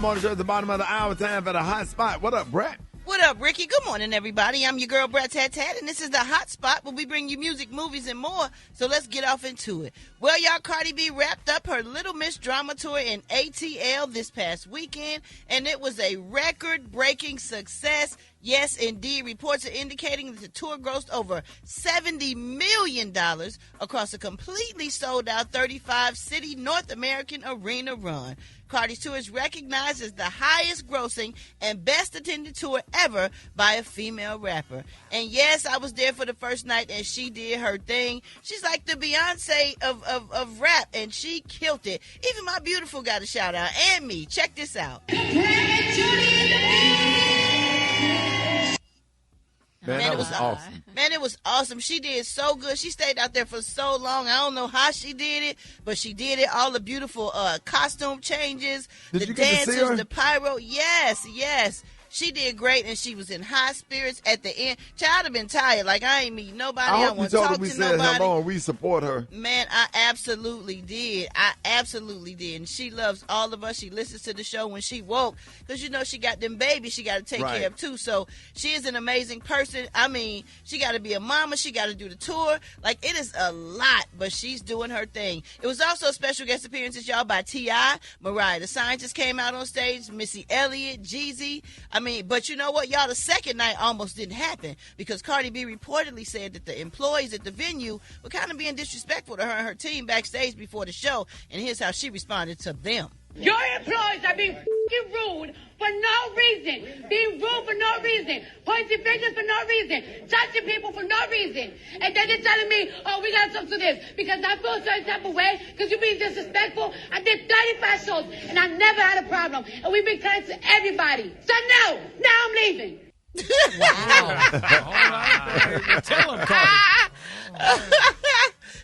Morning show at the bottom of the hour. Time for the hot spot. What up, Brat? What up, Ricky? Good morning, everybody. I'm your girl, Brat Tat Tat, and this is the hot spot where we bring you music, movies, and more. So let's get off into it. Well, y'all, Cardi B wrapped up her Little Miss Drama Tour in ATL this past weekend, and it was a record-breaking success. Yes, indeed. Reports are indicating that the tour grossed over $70 million across a completely sold-out 35-city North American arena run. Cardi's tour is recognized as the highest-grossing and best-attended tour ever by a female rapper. And yes, I was there for the first night, and she did her thing. She's like the Beyonce of rap, and she killed it. Even my beautiful got a shout-out, and me. Check this out. Man, it was awesome. Man, it was awesome. She did so good. She stayed out there for so long. I don't know how she did it, but she did it. All the beautiful costume changes, the dancers, the pyro. Yes. She did great, and she was in high spirits at the end. Child have been tired. Like, I ain't meet nobody. I don't want to talk to nobody. Said hello and we support her. Man, I absolutely did. And she loves all of us. She listens to the show when she woke because, you know, she got them babies she got to take care of, too. So she is an amazing person. I mean, she got to be a mama. She got to do the tour. Like, it is a lot, but she's doing her thing. It was also special guest appearances, y'all, by T.I., Mariah the Scientist came out on stage, Missy Elliott, Jeezy. But you know what, y'all? The second night almost didn't happen because Cardi B reportedly said that the employees at the venue were kind of being disrespectful to her and her team backstage before the show, and here's how she responded to them. Your employees are being f***ing rude for no reason. Being rude for no reason. Pointing fingers for no reason. Touching people for no reason. And then they're telling me, oh, we got to talk to this. Because I feel a certain type of way. Because you're being disrespectful. I did 35 shows. And I never had a problem. And we've been kind to everybody. So no. Now I'm leaving. Wow. All right. Tell him, Cardi.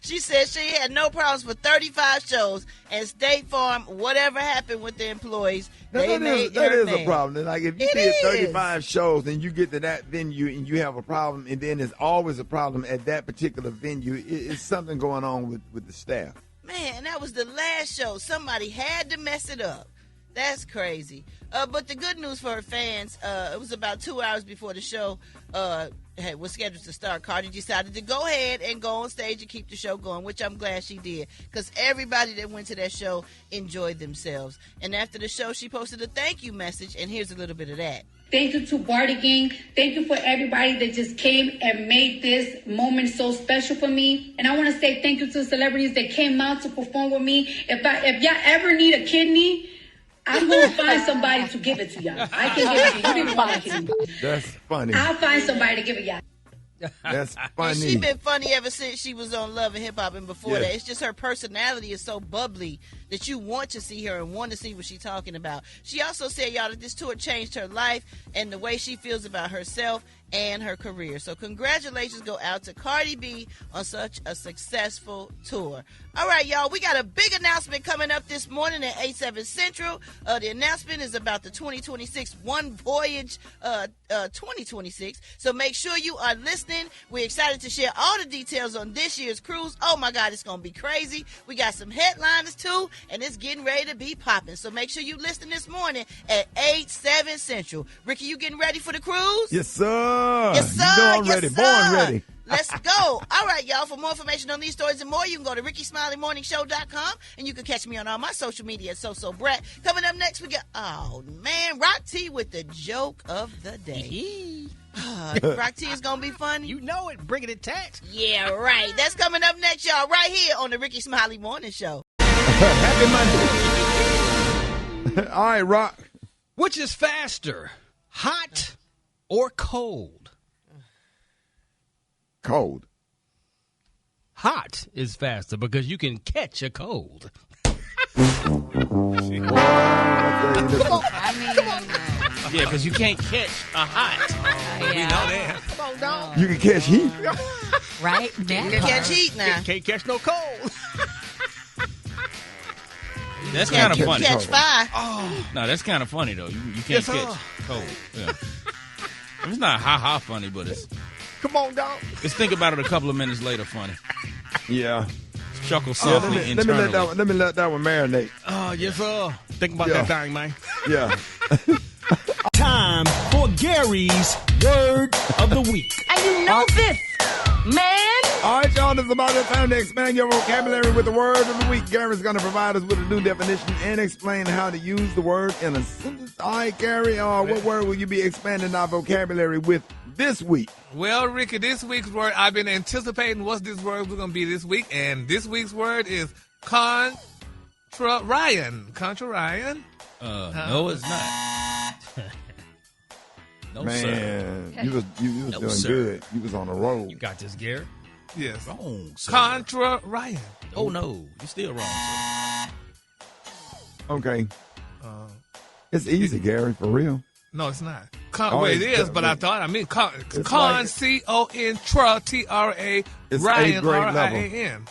She said she had no problems for 35 shows, and State Farm, whatever happened with the employees, that is a problem. Like, if you did 35 shows and you get to that venue and you have a problem, and then there's always a problem at that particular venue, it's something going on with the staff. Man, that was the last show. Somebody had to mess it up. That's crazy. But the good news for her fans, it was about 2 hours before the show was scheduled to start. Cardi decided to go ahead and go on stage and keep the show going, which I'm glad she did, because everybody that went to that show enjoyed themselves. And after the show, she posted a thank you message, and here's a little bit of that. Thank you to Barty Gang. Thank you for everybody that just came and made this moment so special for me. And I want to say thank you to the celebrities that came out to perform with me. If y'all ever need a kidney, I'm going to find somebody to give it to y'all. I can give it to you. You don't even want a kidney. That's funny. I'll find somebody to give it y'all. That's funny. And she's been funny ever since she was on Love and Hip Hop and before that. It's just her personality is so bubbly that you want to see her and want to see what she's talking about. She also said, y'all, that this tour changed her life and the way she feels about herself and her career. So congratulations go out to Cardi B on such a successful tour. All right, y'all, we got a big announcement coming up this morning at 8/7 Central. The announcement is about the 2026 One Voyage 2026. So make sure you are listening. We're excited to share all the details on this year's cruise. Oh, my God, it's going to be crazy. We got some headliners, too, and it's getting ready to be popping. So make sure you listen this morning at 8/7 Central. Ricky, you getting ready for the cruise? Yes, sir. Yes, sir. You know I'm ready. Born ready. Let's go. All right, y'all. For more information on these stories and more, you can go to RickySmileyMorningShow.com, and you can catch me on all my social media at Brat. Coming up next, we got, Rock T with the joke of the day. Rock T is going to be funny. You know it. Bringing it tax. Yeah, right. That's coming up next, y'all, right here on the Rickey Smiley Morning Show. Happy Monday. All right, Rock. Which is faster, hot or cold? Cold. Hot is faster because you can catch a cold. Yeah, because you can't catch a hot. We know that. Come on, dog. You can catch heat. Right? You can catch heat now. Can't catch no cold. That's kind of funny. Catch fire. Oh. No, that's kind of funny, though. You can't catch cold. Yeah. It's not ha-ha funny, but it's... Come on, dog. Let's think about it a couple of minutes later funny. Yeah. Chuckle softly internally. Let me let that one marinate. Oh, yes, sir. Think about that thing, man. Yeah. Time for Gary's Word of the Week. And you know this, man. All right, y'all, it's about that time to expand your vocabulary with the word of the week. Gary's going to provide us with a new definition and explain how to use the word in a sentence. All right, Gary, what word will you be expanding our vocabulary with this week? Well, Ricky, this week's word, I've been anticipating what's this word was going to be this week, and this week's word is contrarian. Contrarian? No, it's not. No, Man, sir. you was No, doing sir. good. You was on the road. You got this, Gary. Yes. Wrong, sir. Contrarian. Oh, no. You're still wrong, sir. Okay. It's easy, Gary, for real. No, it's not. Oh, Well, it it's- is, but I thought, con, It's like- C-O-N, T-R-A, It's Ryan, eighth grade level. R-I-A-N.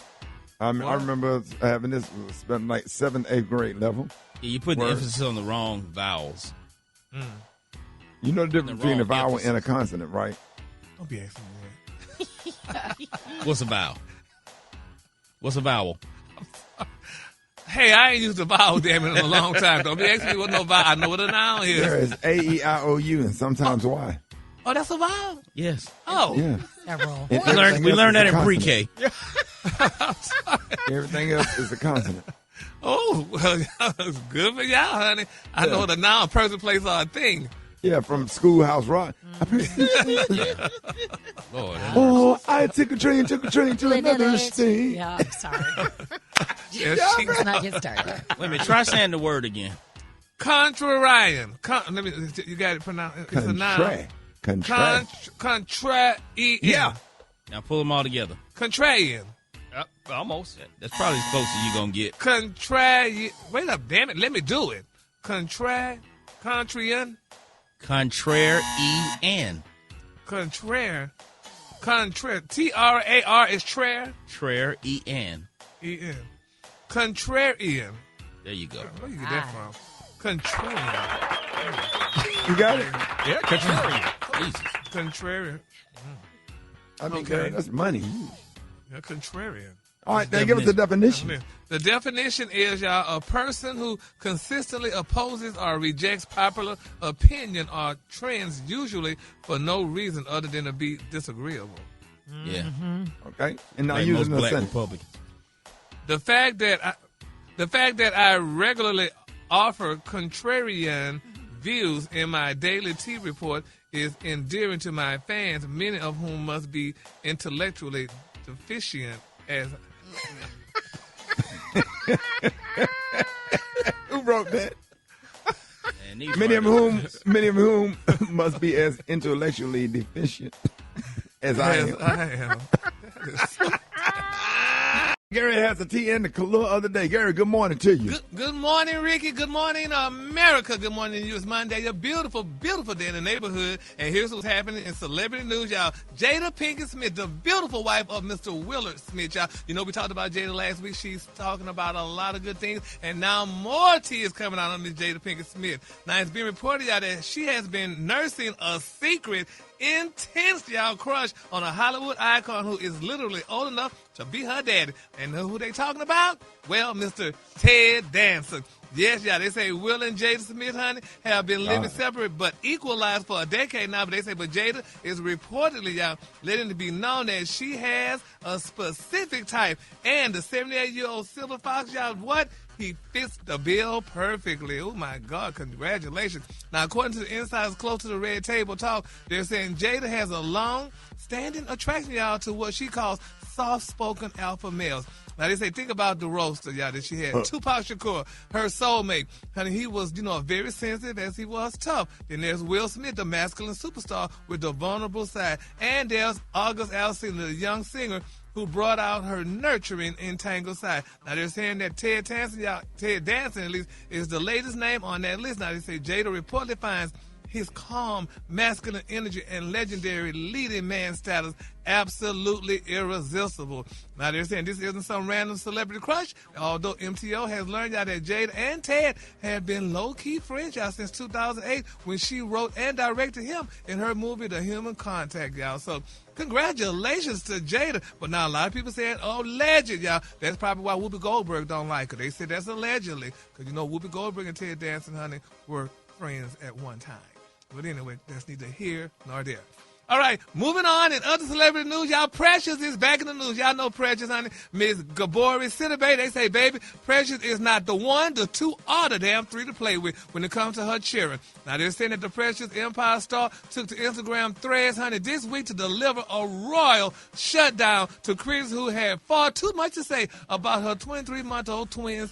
I remember having this spent like 7th, 8th grade level. Yeah, you put the Word. emphasis on the wrong vowels. You know the difference between a wrong vowel emphasis. and a consonant, right? Don't be asking me that. What's a vowel? What's a vowel? Hey, I ain't used a vowel, damn it, in a long time. Don't be asking me what no vowel. I know what a noun is. There is A-E-I-O-U and sometimes Y. Oh, that's a vowel? Yes. Oh. Yeah. Several. And We learned everything that else in is a pre-K. consonant. Everything else is a consonant. Oh, well, it's good for y'all, honey. I know the noun, person, place, or a thing. Yeah, from Schoolhouse Rock. Lord, Oh, I took a train to another state. Yeah, I'm sorry. Yeah, Let's not get started. wait a minute. Try saying the word again. Contrarian. You got it pronounced. It's a noun. Contrarian. Yeah. Now pull them all together. Contrarian. Almost. That's probably as close as you're going to get. Contrarian. Wait up, damn it. Let me do it. Contrarian. Contrarian. Contraire. T-R-A-R is trare. Contrarian. E-N. Contrarian. There you go. Where you get that from? Contrarian. You got it? Yeah, contrarian. Jesus. Contrarian. I mean, Okay. that's money. Yeah, contrarian. All right, then give us the definition. The definition is, y'all, a person who consistently opposes or rejects popular opinion or trends, usually for no reason other than to be disagreeable. Yeah. Okay? And now Like using most the black sentence. Republicans. The fact that I regularly offer contrarian views in my daily tea report is endearing to my fans, many of whom must be intellectually deficient as. Who wrote that? And these Many of writers- whom must be as intellectually deficient as I As am. I am. Gary has a tea in the color of the day. Gary, good morning to you. Good morning, Ricky. Good morning, America. Good morning to you. It's Monday. A beautiful, beautiful day in the neighborhood. And here's what's happening in celebrity news, y'all. Jada Pinkett Smith, the beautiful wife of Mr. Willard Smith, y'all. You know, we talked about Jada last week. She's talking about a lot of good things. And now more tea is coming out on Miss Jada Pinkett Smith. Now, it's been reported, y'all, that she has been nursing a secret, intense, y'all, crush on a Hollywood icon who is literally old enough to be her daddy. And know who they talking about? Well, Mr. Ted Danson. Yes, y'all, they say Will and Jada Smith, honey, have been living separate but equalized for a decade now. But they say, but Jada is reportedly, y'all, letting it be known that she has a specific type. And the 78-year-old Silver Fox, y'all, what? He fits the bill perfectly. Oh, my God. Congratulations. Now, according to the insiders close to the Red Table Talk, they're saying Jada has a long-standing attraction, y'all, to what she calls soft-spoken alpha males. Now, they say, think about the roaster, y'all, that she had. Tupac Shakur, her soulmate. Honey, he was, very sensitive as he was tough. Then there's Will Smith, the masculine superstar with the vulnerable side. And there's August Alsina, the young singer, who brought out her nurturing, entangled side. Now, they're saying that Ted Danson, at least, is the latest name on that list. Now, they say Jada reportedly finds his calm, masculine energy and legendary leading man status absolutely irresistible. Now, they're saying this isn't some random celebrity crush, although MTO has learned y'all that Jada and Ted have been low-key friends, y'all, since 2008 when she wrote and directed him in her movie, The Human Contact, y'all. So, congratulations to Jada. But now a lot of people saying, oh, legend, y'all. That's probably why Whoopi Goldberg don't like her. They said that's allegedly, because, you know, Whoopi Goldberg and Ted Danson, honey, were friends at one time. But anyway, that's neither here nor there. All right, moving on in other celebrity news, y'all, Precious is back in the news. Y'all know Precious, honey. Miss Gabori Sidibe, they say, baby, Precious is not the one, the two, or the damn three to play with when it comes to her cheering. Now, they're saying that the Precious Empire star took to Instagram threads, honey, this week to deliver a royal shutdown to critics who had far too much to say about her 23-month-old twins'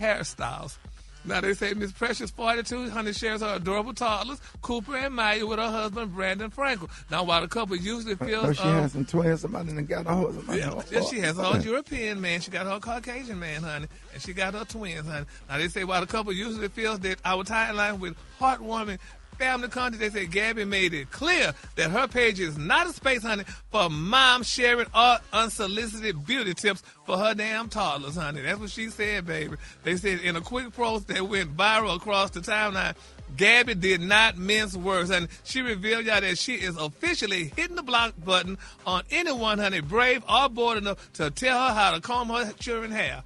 hairstyles. Now, they say Miss Precious 42, honey, shares her adorable toddlers, Cooper and Maya, with her husband, Brandon Frankel. Now, while the couple usually feels... she has some twins. Somebody done got a husband. Yeah, she has her European man. She got her Caucasian man, honey. And she got her twins, honey. Now, they say while the couple usually feels that our timeline with heartwarming family content, they say Gabby made it clear that her page is not a space, honey, for mom sharing unsolicited beauty tips for her damn toddlers, honey. That's what she said, baby. They said in a quick post that went viral across the timeline, Gabby did not mince words, and she revealed y'all that she is officially hitting the block button on anyone, honey, brave or bold enough to tell her how to comb her children's hair.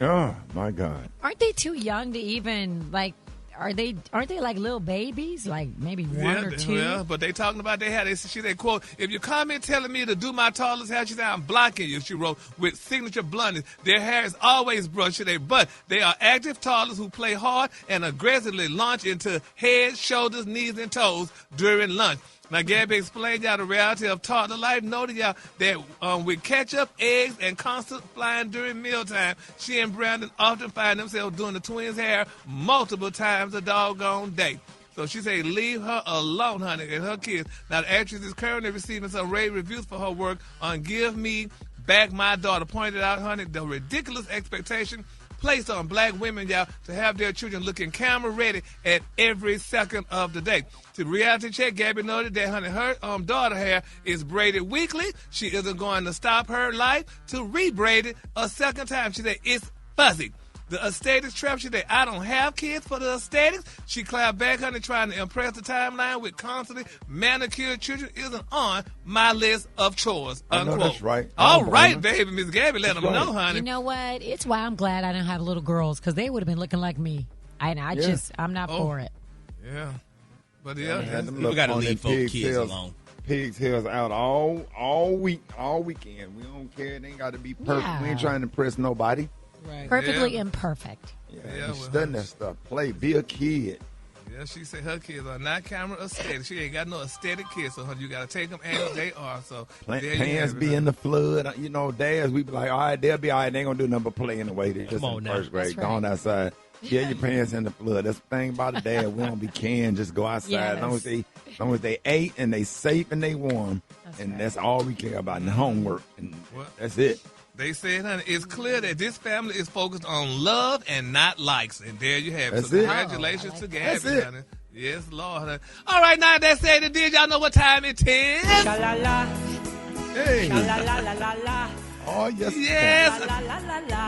Oh, my God. Aren't they too young to even, like, aren't they like little babies, like maybe one or two? Yeah, but they talking about they had. She said, quote, if you come in telling me to do my toddler's hair, she said, I'm blocking you, she wrote, with signature bluntness. Their hair is always brushed today, but they are active toddlers who play hard and aggressively launch into head, shoulders, knees, and toes during lunch. Now, Gabby explained y'all the reality of toddler life, noted y'all that with ketchup, eggs, and constant flying during mealtime, she and Brandon often find themselves doing the twins' hair multiple times a doggone day. So she said, leave her alone, honey, and her kids. Now, the actress is currently receiving some rave reviews for her work on Give Me Back My Daughter. Pointed out, honey, the ridiculous expectation placed on black women, y'all, to have their children looking camera ready at every second of the day. To reality check, Gabby noted that, honey, her daughter hair is braided weekly. She isn't going to stop her life to re-braid it a second time. She said, it's fuzzy. The aesthetics trap, she said, I don't have kids for the aesthetics. She clapped back, honey, trying to impress the timeline with constantly manicured children isn't on my list of chores, unquote. I know that's right. All right, baby, Miss Gabby, let them know, honey. You know what? It's why I'm glad I don't have little girls, because they would have been looking like me. I'm not for it. Yeah. But we got to leave folks' kids alone. Pig's hair's out all weekend. We don't care. It ain't got to be perfect. Yeah. We ain't trying to impress nobody. Right. Perfectly imperfect. Yeah, studying that stuff. Play, be a kid. Yeah, she said her kids are not camera aesthetic. She ain't got no aesthetic kids, so you got to take them as they are. So pants be in the flood. You know, dads, we be like, all right, they'll be all right. They ain't going to do nothing but play anyway. They're just in first grade. Right. Going outside. Yeah, your pants in the flood. That's the thing about the dad. We don't be can just go outside. Yes. As long as they ate and they safe and they warm. That's all we care about in the homework. And that's it. They said, honey, it's clear that this family is focused on love and not likes. And there you have it. That's so congratulations to Gabby, honey. Yes, Lord, honey. All right, now that said it did, y'all know what time it is? Sha-la-la. Hey. Sha-la-la-la-la-la. Oh, yes. Yes.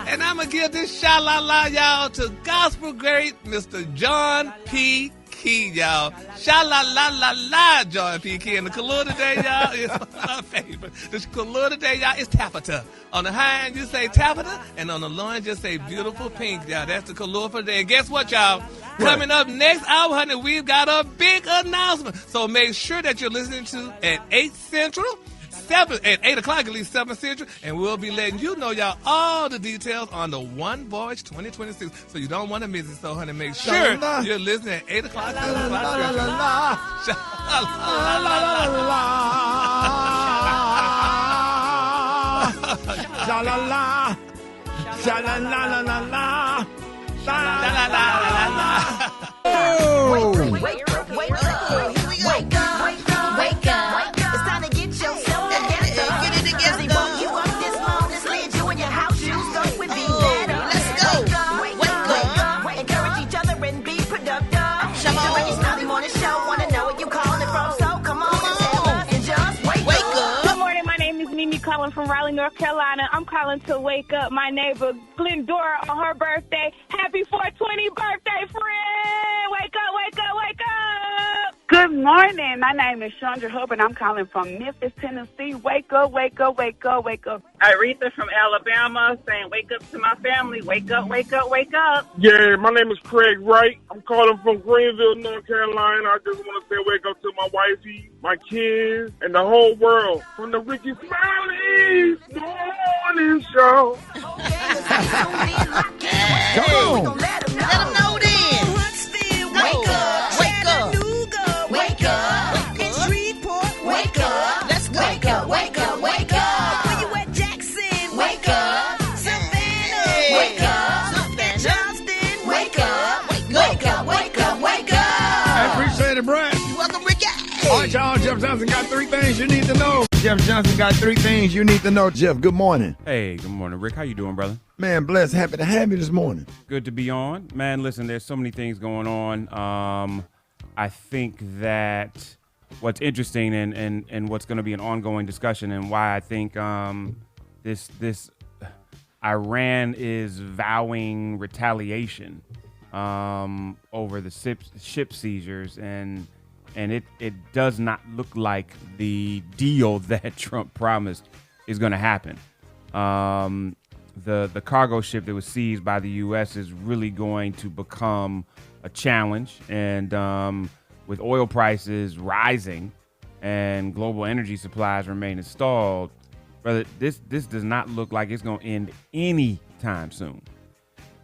And I'm going to give this sha-la-la, y'all, to gospel great Mr. John P. Key, y'all. Sha-la-la-la-la, John P. Key. And the color today, y'all, is my favorite. The color today, y'all, is taffeta. On the high end, you say taffeta, and on the low end, just say beautiful pink, y'all. That's the color for today. And guess what, y'all? Coming up next hour, honey, we've got a big announcement. So make sure that you're listening to at 8 Central. At 8 o'clock, at least 7 Central, and we'll be letting you know, y'all, all the details on the One Voyage 2026. So you don't want to miss it. So, honey, make sure you're listening at 8 o'clock, 7 o'clock. Sha-la-la. Sha-la-la-la-la-la. Sha-la-la-la-la-la. Wake up. It's time to get yourself together. Get it together. They woke you up this morning, slid you in your house shoes, so it would be better. Let's go. Wake up. Encourage each other and be productive. The Rickey Smiley Morning calling from Raleigh, North Carolina. I'm calling to wake up my neighbor, Glendora, on her birthday. Happy 420 birthday, friend! Wake up, wake up, wake up! Good morning. My name is Chandra Hubbard. I'm calling from Memphis, Tennessee. Wake up, wake up, wake up, wake up. Aretha from Alabama saying, wake up to my family. Wake up, wake up, wake up. Yeah, my name is Craig Wright. I'm calling from Greenville, North Carolina. I just want to say wake up to my wifey, my kids, and the whole world from the Rickey Smiley Morning Show. Come on. Let them know then. Wake up. Wake up. Wake up. In Shreveport. Wake up. Let's go. Wake up. Wake up. Wake up. Where you at, Jackson? Wake up. Savannah. Wake up. Johnston. Wake up. Wake up. Wake up. Wake up. I appreciate it, Brat. You're welcome, Ricky. All right, y'all. Jeff Johnson got 3 things you need to know. Jeff Johnson got 3 things you need to know. Jeff, good morning. Hey, good morning, Rick. How you doing, brother? Man, blessed. Happy to have you this morning. Good to be on. Man, listen, there's so many things going on. I think that what's interesting and what's going to be an ongoing discussion and why I think this Iran is vowing retaliation over the ship seizures and it does not look like the deal that Trump promised is going to happen. The cargo ship that was seized by the U.S. is really going to become a challenge. And with oil prices rising and global energy supplies remain stalled, brother, this does not look like it's going to end anytime soon.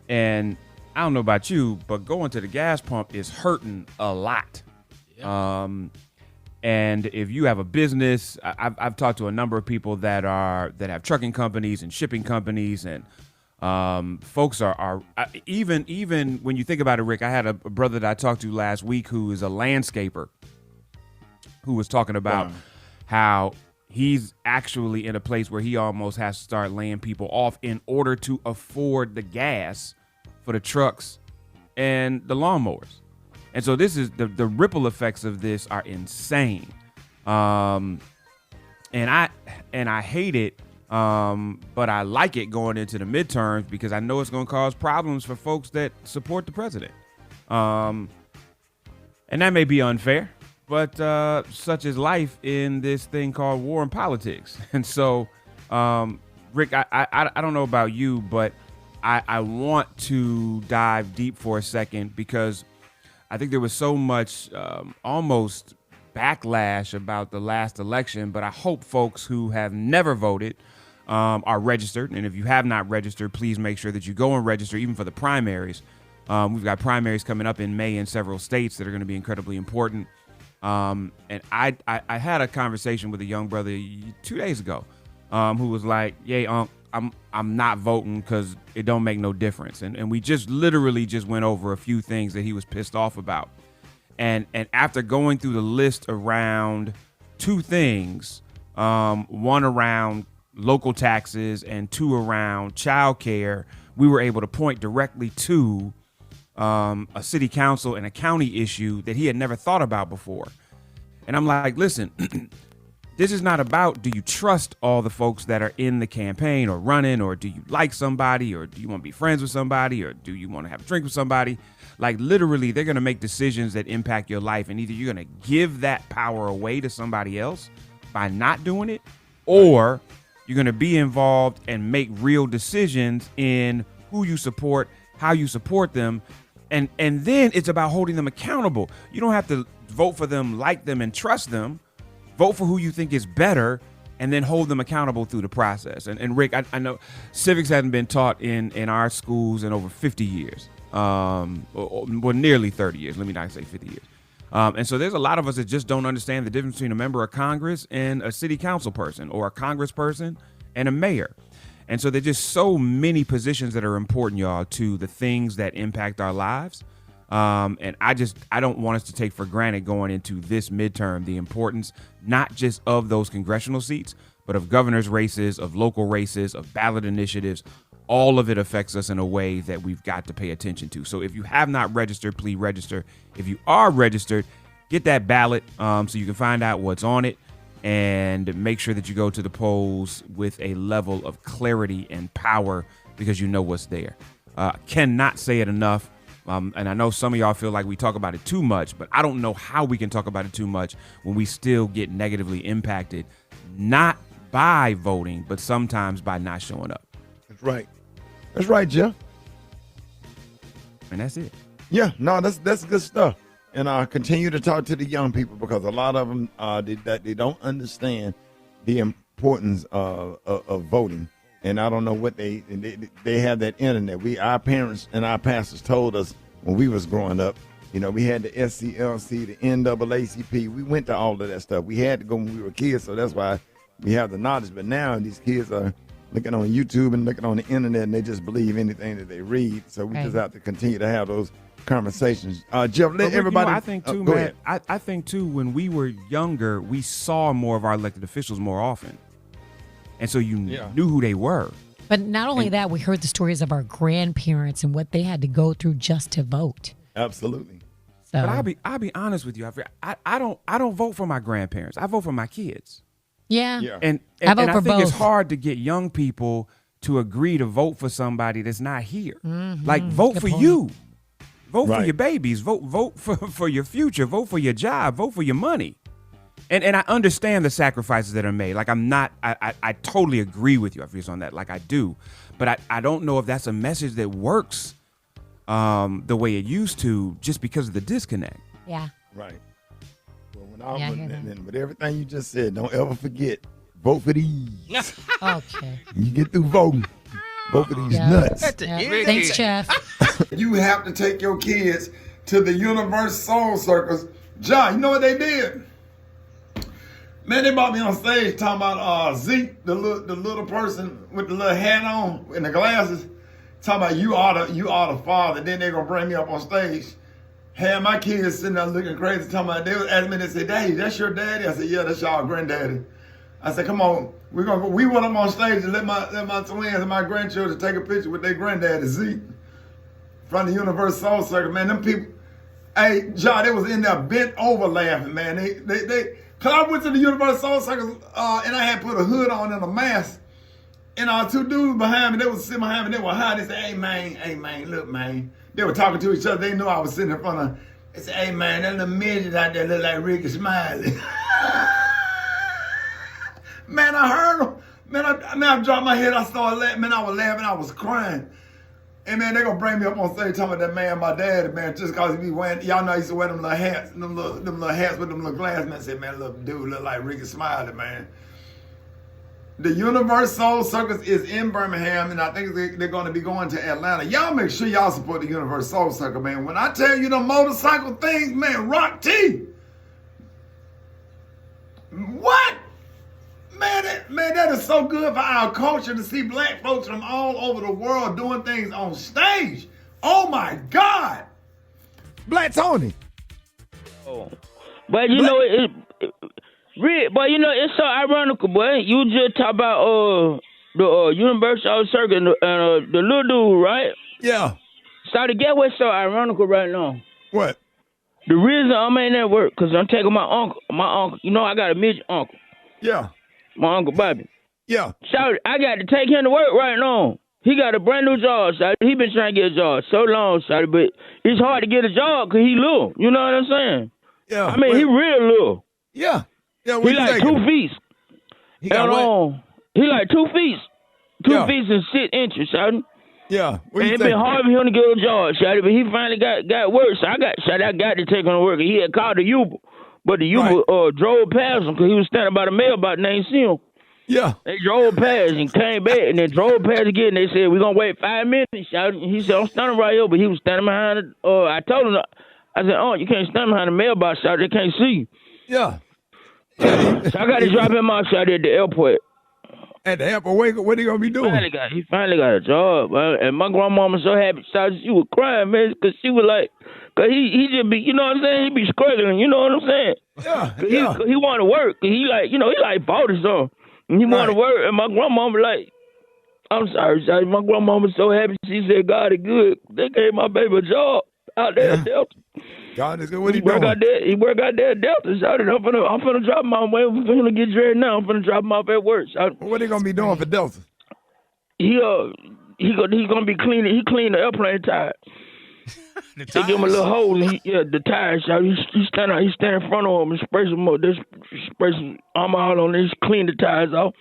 And I don't know about you, but going to the gas pump is hurting a lot. And if you have a business, I've talked to a number of people that have trucking companies and shipping companies, and folks are even when you think about it, Rick, I had a brother that I talked to last week who is a landscaper who was talking about how he's actually in a place where he almost has to start laying people off in order to afford the gas for the trucks and the lawnmowers. And so this is the ripple effects of this are insane. And I hate it, but I like it going into the midterms because I know it's going to cause problems for folks that support the president. And that may be unfair, but such is life in this thing called war and politics. And so, Rick, I don't know about you, but I want to dive deep for a second because I think there was so much almost backlash about the last election, but I hope folks who have never voted are registered. And if you have not registered, please make sure that you go and register, even for the primaries. We've got primaries coming up in May in several states that are going to be incredibly important. And I had a conversation with a young brother 2 days ago who was like, "Yeah, I'm not voting because it don't make no difference." And we just literally just went over a few things that he was pissed off about. And after going through the list around 2 things, one around local taxes and 2 around child care, we were able to point directly to a city council and a county issue that he had never thought about before. And I'm like, listen, this is not about do you trust all the folks that are in the campaign or running, or do you like somebody, or do you want to be friends with somebody, or do you want to have a drink with somebody? Like literally, they're going to make decisions that impact your life. And either you're going to give that power away to somebody else by not doing it, or you're going to be involved and make real decisions in who you support, how you support them. And then it's about holding them accountable. You don't have to vote for them, like them, and trust them. Vote for who you think is better, and then hold them accountable through the process. And Rick, I know civics hasn't been taught in our schools in over 50 years. Well, nearly 30 years. Let me not say 50 years. And so there's a lot of us that just don't understand the difference between a member of Congress and a city council person, or a congressperson and a mayor. And so there's just so many positions that are important, y'all, to the things that impact our lives. And I don't want us to take for granted going into this midterm the importance not just of those congressional seats, but of governor's races, of local races, of ballot initiatives. All of it affects us in a way that we've got to pay attention to. So if you have not registered, please register. If you are registered, get that ballot so you can find out what's on it. and make sure that you go to the polls with a level of clarity and power because you know what's there. Cannot say it enough. And I know some of y'all feel like we talk about it too much, but I don't know how we can talk about it too much when we still get negatively impacted, not by voting, but sometimes by not showing up. That's right. That's right, Jeff. And that's it. Yeah, no, that's good stuff. And I continue to talk to the young people because a lot of them they don't understand the importance of voting. And I don't know what they have that internet. Our parents and our pastors told us when we was growing up, you know, we had the SCLC, the NAACP. We went to all of that stuff. We had to go when we were kids, so that's why we have the knowledge. But now these kids are looking on YouTube and looking on the internet, and they just believe anything that they read. So we just have to continue to have those conversations. Jeff, let everybody. I think too, man. I think too, when we were younger, we saw more of our elected officials more often, and so you knew who they were. But not only that, we heard the stories of our grandparents and what they had to go through just to vote. Absolutely. So. But I'll be honest with you. I don't vote for my grandparents. I vote for my kids. Yeah. And I think it's hard to get young people to agree to vote for somebody that's not here. Mm-hmm. Like, vote Good for point. you. Vote for your babies. Vote for your future. Vote for your job. Vote for your money. And I understand the sacrifices that are made. Like, I totally agree with you, Afreeze, on that. Like, I do. But I don't know if that's a message that works the way it used to just because of the disconnect. Yeah. Right. Well, and with everything you just said, don't ever forget, vote for these. Okay. You get through voting, vote for these nuts. Thanks, Jeff. You have to take your kids to the Universe Soul Circus. John, you know what they did? Man, they brought me on stage talking about Zeke, the little person with the little hat on and the glasses, talking about you are the father. Then they're gonna bring me up on stage. Had my kids sitting there looking crazy, talking about, they was asking me, they said, "Daddy, that's your daddy?" I said, "Yeah, that's y'all granddaddy." I said, "Come on, we went up on stage and let my twins and my grandchildren take a picture with their granddaddy Zeke from the Universe Soul Circle." Man, them people, hey, John, they was in there bent over laughing, man. Cause I went to the Universe Soul Circle and I had put a hood on and a mask, and two dudes behind me, they was sitting behind me, they were high. They said, hey man, look, man. They were talking to each other. They knew I was sitting in front of. They said, "Hey man, that little midget out there look like Rickey Smiley." Man, I heard them. Man, I dropped my head. I started laughing. Man, I was laughing. I was crying. And man, they gonna bring me up on stage talking about that man, my daddy, man, just cause he be wearing. Y'all know I used to wear them little hats, them little hats with them little glasses. Man, I said, man, little dude look like Rickey Smiley, man. The Universe Soul Circus is in Birmingham, and I think they're going to be going to Atlanta. Y'all make sure y'all support the Universe Soul Circus, man. When I tell you the motorcycle things, man, Rock T. What? Man, that is so good for our culture to see black folks from all over the world doing things on stage. Oh, my God. Black Tony. Oh. But, you know, but you know, it's so ironical, boy. You just talk about the Universal Circuit and the little dude, right? Yeah. So to get what's so ironical right now? What? The reason I'm ain't at work because I'm taking my uncle. You know, I got a midget uncle. Yeah. My Uncle Bobby. Yeah. So I got to take him to work right now. He got a brand new job, so he been trying to get a job so long, so but it's hard to get a job because he little. You know what I'm saying? Yeah. I mean, he real little. Yeah. Yeah, he like 2 feet. He got what? He like 2 feet. 2 feet and 6 inches, son. Yeah. And it been hard for him to get a job, shawty, but he finally got work. So I got to take him to work. He had called the Uber, but the Uber drove past him because he was standing by the mailbox and they ain't see him. Yeah. They drove past and came back and then drove past again. They said, we're going to wait 5 minutes, shawty. He said, I'm standing right here, but he was standing behind it. I told him, I said, oh, you can't stand behind the mailbox, shawty. They can't see you. Yeah. So I got to drop him off shawty at the airport. At the airport, what are you going to be doing? He finally got a job, man. And my grandmama so happy, she was crying, man, because she was like, because he just be, you know what I'm saying? He be struggling, you know what I'm saying? Yeah. He want to work. He like, you know, he like 40 something. And he want to work. And my grandmama like, I'm sorry, shawty. My grandmama so happy. She said, God is good. They gave my baby a job out there at Delta. God is good. What he he doing? He work out there at Delta. So I'm finna drop him off. I'm finna get dressed now. I'm finna drop him off at work. So what they gonna be doing for Delta? He's gonna be cleaning. He clean the airplane tire. They give him a little hole. And the tires. He stand in front of him and spray some Armor All on there. Just clean the tires off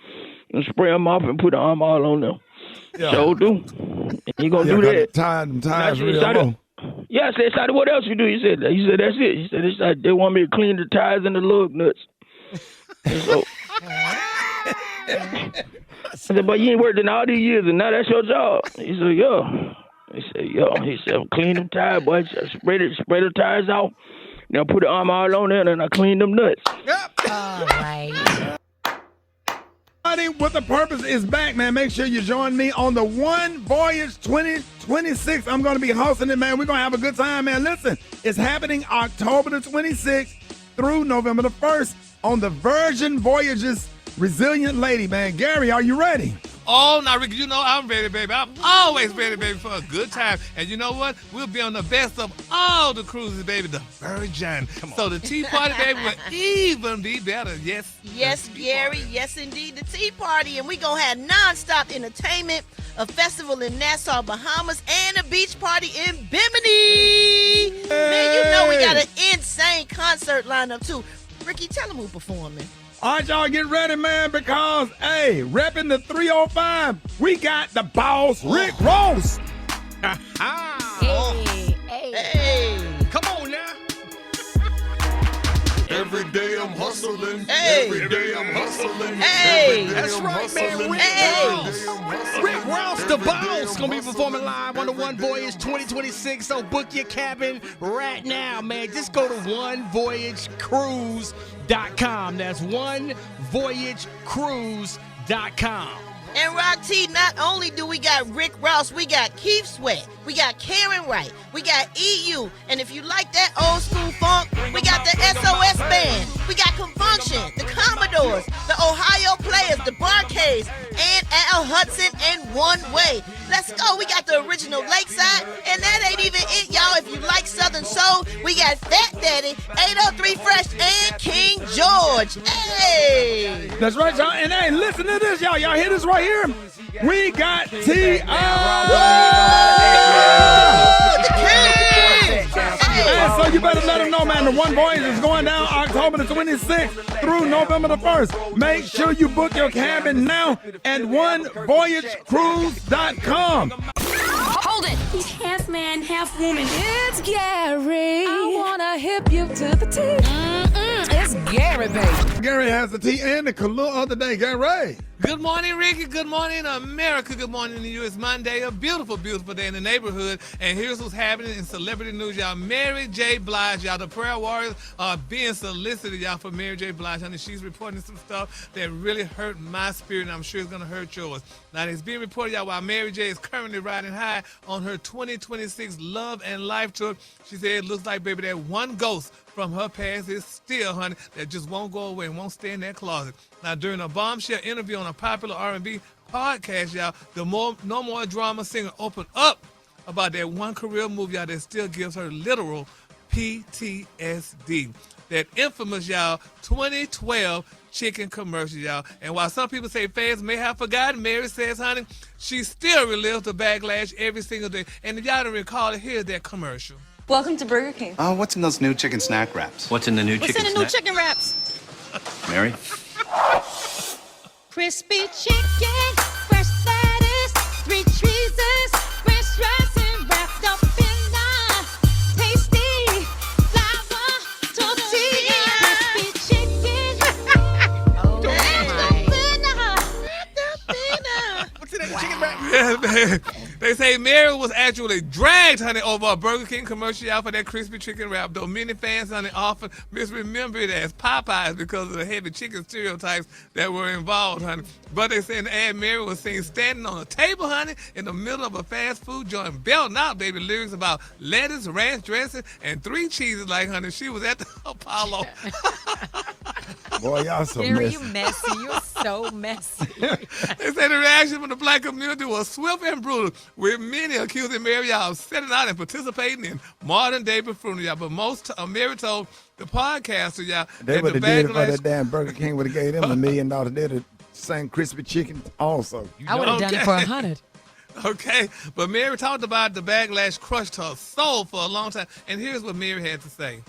and spray them off and put the Armor All on them. Yeah. So do. He gonna do that. Tires real low. Yeah, I said, what else you do? He said, that's it. He said, they want me to clean the tires and the lug nuts. So, I said, but you ain't worked in all these years, and now that's your job. He said, yeah. He said, clean them tires, boy. Spray the tires off. Now put the Armor All on there, and I clean them nuts. Yep. All right. What the Purpose is back, man. Make sure you join me on the One Voyage 2026. I'm going to be hosting it, man. We're going to have a good time, man. Listen, it's happening October the 26th through November the 1st on the Virgin Voyages Resilient Lady, man. Gary, are you ready? Oh, now, Ricky, you know I'm ready, baby. I'm always ready, baby, for a good time. And you know what? We'll be on the best of all the cruises, baby, the Virgin. So the Tea Party, baby, will even be better. Yes. Yes, Gary. Yes, indeed. The Tea Party. And we going to have nonstop entertainment, a festival in Nassau, Bahamas, and a beach party in Bimini. Hey. Man, you know we got an insane concert lineup, too. Ricky, tell them who's performing. All right, y'all, get ready, man, because, hey, repping the 305, we got the boss, Rick Ross. Hey. Come on now. Every day I'm hustling. Hey. Every day I'm hustling. Hey. That's right, man. Rick Ross, the boss, gonna be performing live on the One Voyage 2026. So book your cabin right now, man. Just go to onevoyagecruise.com. That's onevoyagecruise.com. And Rock T, not only do we got Rick Ross, we got Keith Sweat, we got Karen Wright, we got EU, and if you like that old school funk, we got the SOS Band, we got Confunction, the Commodores, the Ohio Players, the Barcades, and Al Hudson and One Way. Let's go. We got the original Lakeside, and that ain't even it, y'all. If you like Southern Soul, we got Fat Daddy, 803 Fresh, and King George. Hey! That's right, y'all. And hey, listen to this, y'all. Y'all hear this right here? We got T.I. The King! Hey, so you better let them know, man. The One Voyage is going down October the 26th through November the 1st. Make sure you book your cabin now at onevoyagecruise.com. Hold it! He's half man, half woman. It's Gary. I wanna hip you to the T. It's Gary, baby. Gary has the tea and the Kahlua of the day. Gary. Good morning, Ricky. Good morning, America. Good morning to you. It's Monday, a beautiful, beautiful day in the neighborhood. And here's what's happening in celebrity news, y'all. Mary J. Blige, y'all. The prayer warriors are being solicited, y'all, for Mary J. Blige. Honey, she's reporting some stuff that really hurt my spirit, and I'm sure it's going to hurt yours. Now, it's being reported, y'all, while Mary J. is currently riding high on her 2026 Love and Life tour. She said it looks like, baby, that one ghost from her past is still, honey, that just won't go away and won't stay in that closet. Now, during a bombshell interview on a popular R&B podcast, y'all, the No More Drama singer opened up about that one career move, y'all, that still gives her literal PTSD. That infamous, y'all, 2012 chicken commercial, y'all. And while some people say fans may have forgotten, Mary says, honey, she still relives the backlash every single day. And if y'all don't recall it, here's that commercial. Welcome to Burger King. What's in those new chicken snack wraps? What's in the new chicken snack? Chicken wraps? Mary? Crispy chicken, fresh lettuce, 3 cheeses, fresh rice, and wrapped up in a tasty flour tortilla. Crispy chicken, What's in that chicken wrap? Yeah, man. They say Mary was actually dragged, honey, over a Burger King commercial out for that crispy chicken wrap, though many fans, honey, often misremember it as Popeyes because of the heavy chicken stereotypes that were involved, honey. But they say in the ad, Mary was seen standing on a table, honey, in the middle of a fast food joint, belting out, baby, lyrics about lettuce, ranch dressing, and 3 cheeses, like, honey, she was at the Apollo. Boy, y'all so Gary, messy. you messy. You're so messy. They say the reaction from the black community was swift and brutal, with many accusing Morial of setting out and participating in modern-day buffoonery, y'all. But most Mary told the podcaster, y'all, They that would the have did it for backlash... that damn Burger King. Would have gave them $1 million. They'd have sang crispy chicken also. I would have done it for 100. Okay, but Mary talked about the backlash crushed her soul for a long time. And here's what Mary had to say.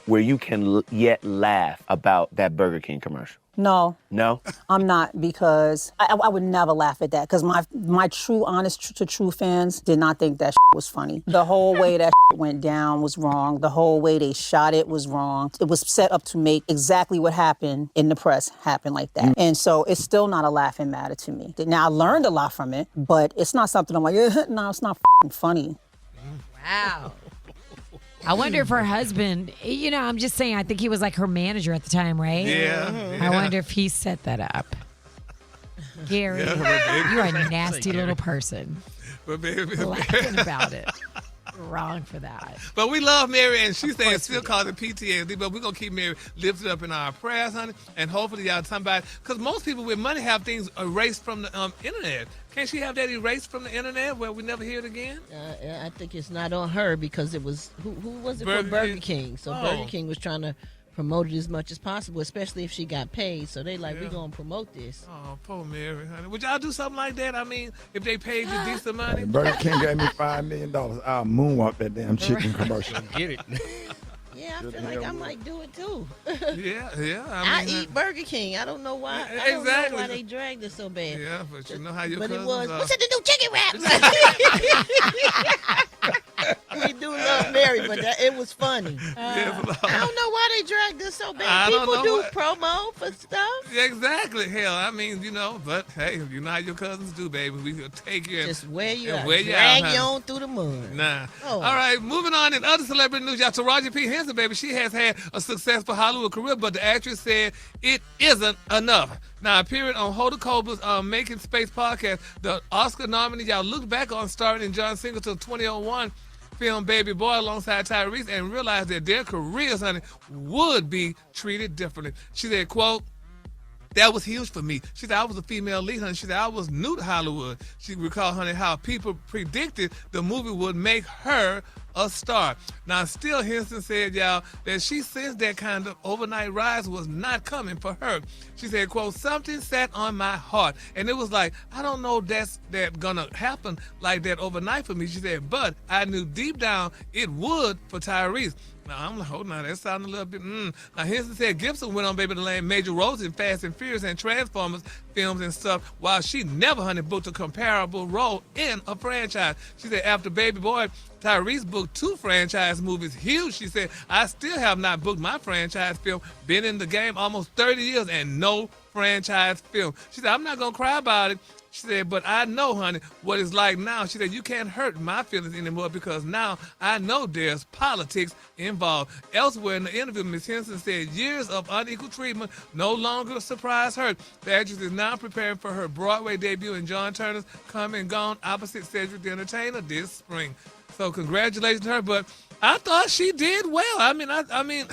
Where you can yet laugh about that Burger King commercial. No, No? I'm not, because I would never laugh at that, because my true, honest to true fans did not think that was funny. The whole way that went down was wrong. The whole way they shot it was wrong. It was set up to make exactly what happened in the press happen like that. And so it's still not a laughing matter to me. Now, I learned a lot from it, but it's not something I'm like, no, it's not funny. Wow. I wonder if her husband, I'm just saying, I think he was like her manager at the time, right? Yeah. I wonder if he set that up. Gary, you're a nasty little person. But baby, Laughing about it. Wrong for that. But we love Mary, and she's saying still calls it PTSD, but we're going to keep Mary lifted up in our prayers, honey, and hopefully y'all somebody, because most people with money have things erased from the internet. Can't she have that erased from the internet where we never hear it again? I think it's not on her, because it was, who was it for Burger King? So Burger King was trying to promote it as much as possible, especially if she got paid. So they like, we're going to promote this. Oh, poor Mary, honey. Would y'all do something like that? I mean, if they paid you decent money? Burger King gave me $5 million. I'll moonwalk that damn chicken commercial. Get it. Yeah, I feel like I might do it too. Yeah. I eat Burger King. I don't know why. I don't know why they dragged it so bad. Yeah, but you know how your But it cousins was, are. what's in the new chicken wraps? We do love Mary, but it was funny. I don't know why they dragged us so bad. I don't People know do what- promo for stuff. Yeah, exactly. Hell, I mean, but hey, you know how your cousins do, baby. We could take you and Just wear you and out. wear you Drag out, you honey. on through the mud. Nah. Oh. All right, moving on in other celebrity news, y'all. Taraji P. Henson, baby, she has had a successful Hollywood career, but the actress said it isn't enough. Now, appearing on Hoda Kotb's Making Space podcast, the Oscar nominee, y'all looked back on starring in John Singleton's 2001 film Baby Boy alongside Tyrese and realized that their careers, honey, would be treated differently. She said, quote, that was huge for me. She said, I was a female lead, honey. She said, I was new to Hollywood. She recalled, honey, how people predicted the movie would make her a star. Now, still, Henson said, y'all, that she sensed that kind of overnight rise was not coming for her. She said, quote, something sat on my heart. And it was like, I don't know that's gonna happen like that overnight for me. She said, but I knew deep down it would for Tyrese. Now, I'm like, hold on, that sounded a little bit, Now, Henson said Gibson went on, baby, to land major roles in Fast and Furious and Transformers films and stuff, while she never, honey, booked a comparable role in a franchise. She said after Baby Boy, Tyrese booked 2 franchise movies. Huge, she said, I still have not booked my franchise film. Been in the game almost 30 years and no franchise film. She said, I'm not going to cry about it. She said, but I know, honey, what it's like now. She said, you can't hurt my feelings anymore because now I know there's politics involved. Elsewhere in the interview, Ms. Henson said years of unequal treatment no longer surprise her. The actress is now preparing for her Broadway debut in John Turner's Come and Gone opposite Cedric the Entertainer this spring. So congratulations to her, but I thought she did well. I mean,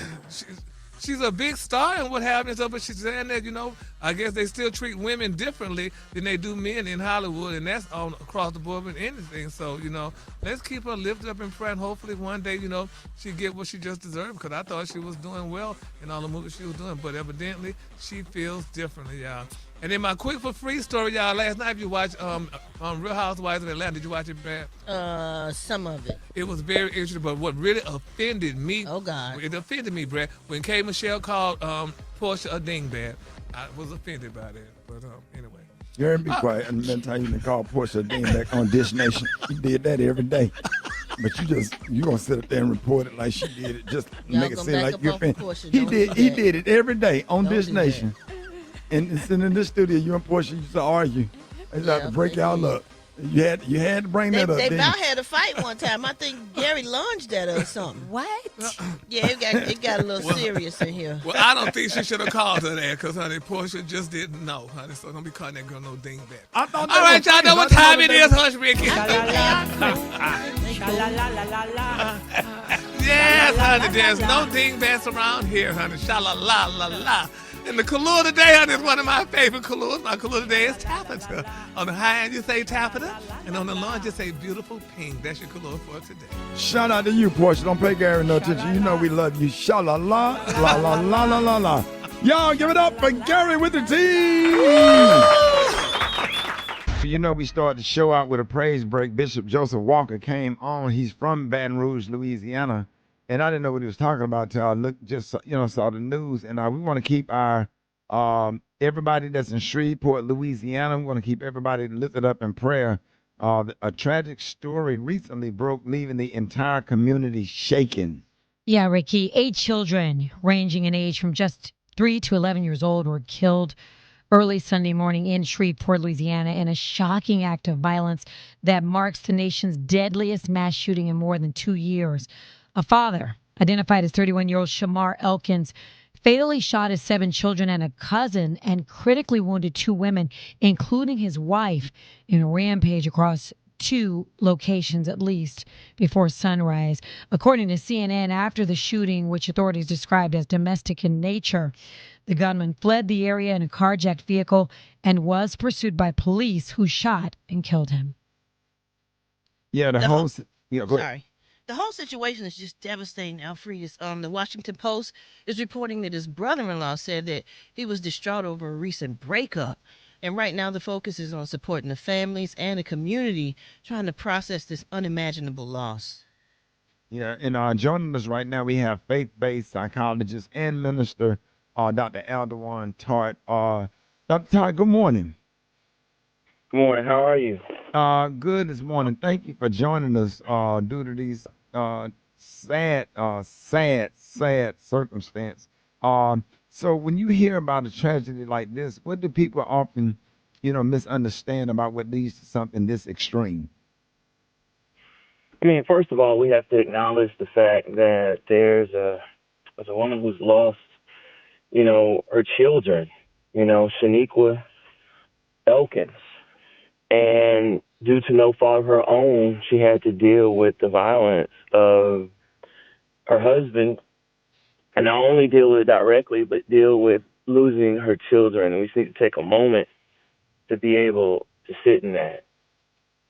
she's a big star and what have you, so, but she's saying that, I guess they still treat women differently than they do men in Hollywood, and that's all across the board with anything. So, let's keep her lifted up in prayer, and hopefully one day, she get what she just deserved, because I thought she was doing well in all the movies she was doing, but evidently she feels differently, y'all. And then my quick for free story, y'all. Last night, if you watched Real Housewives of Atlanta, did you watch it, Brad? Some of it. It was very interesting, but what really offended me, oh God, it offended me, Brad, when K. Michelle called Portia a dingbat. I was offended by that, but anyway. You heard me quiet. And the time you can call Portia a dingbat on Dish Nation. You did that every day. But you gonna sit up there and report it like she did it, just make it seem like you're offended. He did it every day on Dish Nation. And it's in this studio, you and Portia used to argue. They used to have to break y'all up. You had to bring that up. They about had a fight one time. I think Gary lunged at her or something. What? Yeah, it got a little serious in here. Well, I don't think she should have called her that because, honey, Portia just didn't know, honey. So don't be calling that girl no dingbat. All right, y'all know what time it is, Hush Ricky. Yes, honey, there's no dingbats around here, honey. Sha-la-la-la-la. And the color today, honey, is one of my favorite colors. My color today is taffeta. On the high end, you say taffeta, and on the low end, you say beautiful pink. That's your color for today. Shout out to you, Portia. Don't pay Gary no attention. You know we love you. Sha-la-la, la-la-la-la-la-la. Y'all give it up for Gary with the team. You know, we started the show out with a praise break. Bishop Joseph Walker came on. He's from Baton Rouge, Louisiana. And I didn't know what he was talking about till I saw the news. And we want to keep our everybody that's in Shreveport, Louisiana. We want to keep everybody lifted up in prayer. A tragic story recently broke, leaving the entire community shaken. Yeah, Ricky, 8 children ranging in age from just 3 to 11 years old were killed early Sunday morning in Shreveport, Louisiana, in a shocking act of violence that marks the nation's deadliest mass shooting in more than 2 years. A father, identified as 31-year-old Shamar Elkins, fatally shot his 7 children and a cousin and critically wounded 2 women, including his wife, in a rampage across 2 locations at least before sunrise. According to CNN, after the shooting, which authorities described as domestic in nature, the gunman fled the area in a carjacked vehicle and was pursued by police who shot and killed him. Yeah, go ahead. Sorry. The whole situation is just devastating, Alfredus. The Washington Post is reporting that his brother-in-law said that he was distraught over a recent breakup. And right now the focus is on supporting the families and the community trying to process this unimaginable loss. Yeah, and joining us right now, we have faith-based psychologist and minister, Dr. Aldewan Tart. Dr. Tart, good morning. Good morning. How are you? Good this morning. Thank you for joining us due to these sad circumstance. So when you hear about a tragedy like this, what do people often, misunderstand about what leads to something this extreme? I mean, first of all, we have to acknowledge the fact that there's a woman who's lost, her children, Shaniqua Elkins. And due to no fault of her own, she had to deal with the violence of her husband, and not only deal with it directly, but deal with losing her children. And we just need to take a moment to be able to sit in that.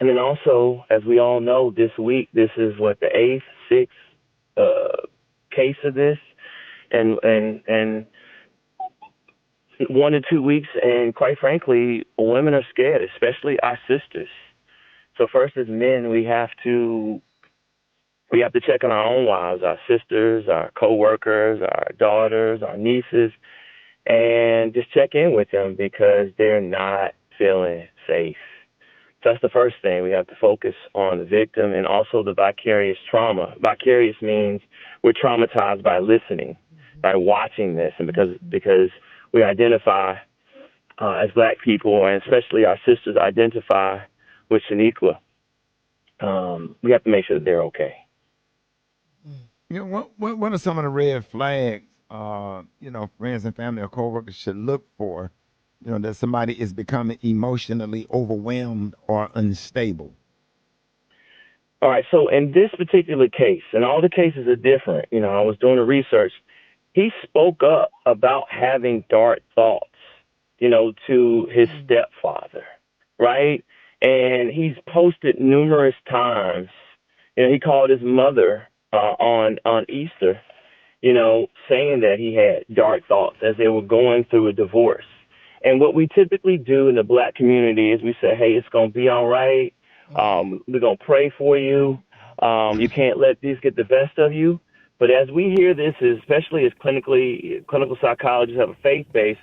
And then also, as we all know, this week, this is the 6th case of this, and 1 to 2 weeks, and quite frankly, women are scared, especially our sisters. So first, as men, we have to check on our own wives, our sisters, our coworkers, our daughters, our nieces, and just check in with them because they're not feeling safe. So that's the first thing. We have to focus on the victim and also the vicarious trauma. Vicarious means we're traumatized by listening, by watching this, and because we identify as Black people, and especially our sisters identify with Shaniqua, we have to make sure that they're okay. What are some of the red flags, friends and family or coworkers should look for, that somebody is becoming emotionally overwhelmed or unstable? All right, so in this particular case, and all the cases are different, I was doing the research, he spoke up about having dark thoughts, to his stepfather, right? And he's posted numerous times, he called his mother on Easter, saying that he had dark thoughts as they were going through a divorce. And what we typically do in the Black community is we say, hey, it's going to be all right. We're going to pray for you. You can't let this get the best of you. But as we hear this, especially as clinical psychologists have a faith base,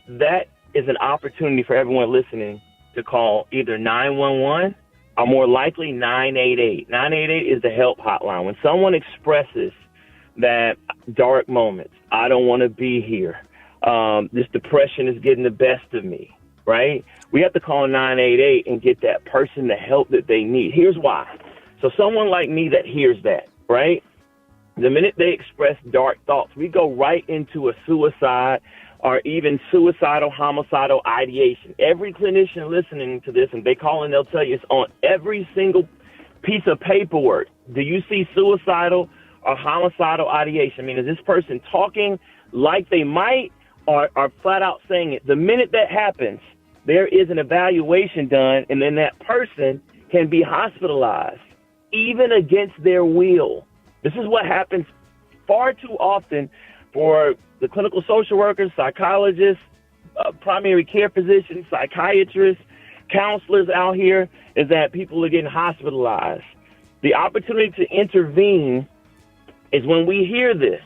that is an opportunity for everyone listening to call either 911 or more likely 988. 988 is the help hotline. When someone expresses that dark moments, I don't want to be here, this depression is getting the best of me, right? We have to call 988 and get that person the help that they need. Here's why. So someone like me that hears that, right? The minute they express dark thoughts, we go right into a suicide or even suicidal, homicidal ideation. Every clinician listening to this, and they call and they'll tell you it's on every single piece of paperwork. Do you see suicidal or homicidal ideation? I mean, is this person talking like they might, are flat out saying it. The minute that happens, there is an evaluation done, and then that person can be hospitalized, even against their will. This is what happens far too often for the clinical social workers, psychologists, primary care physicians, psychiatrists, counselors out here, is that people are getting hospitalized. The opportunity to intervene is when we hear this,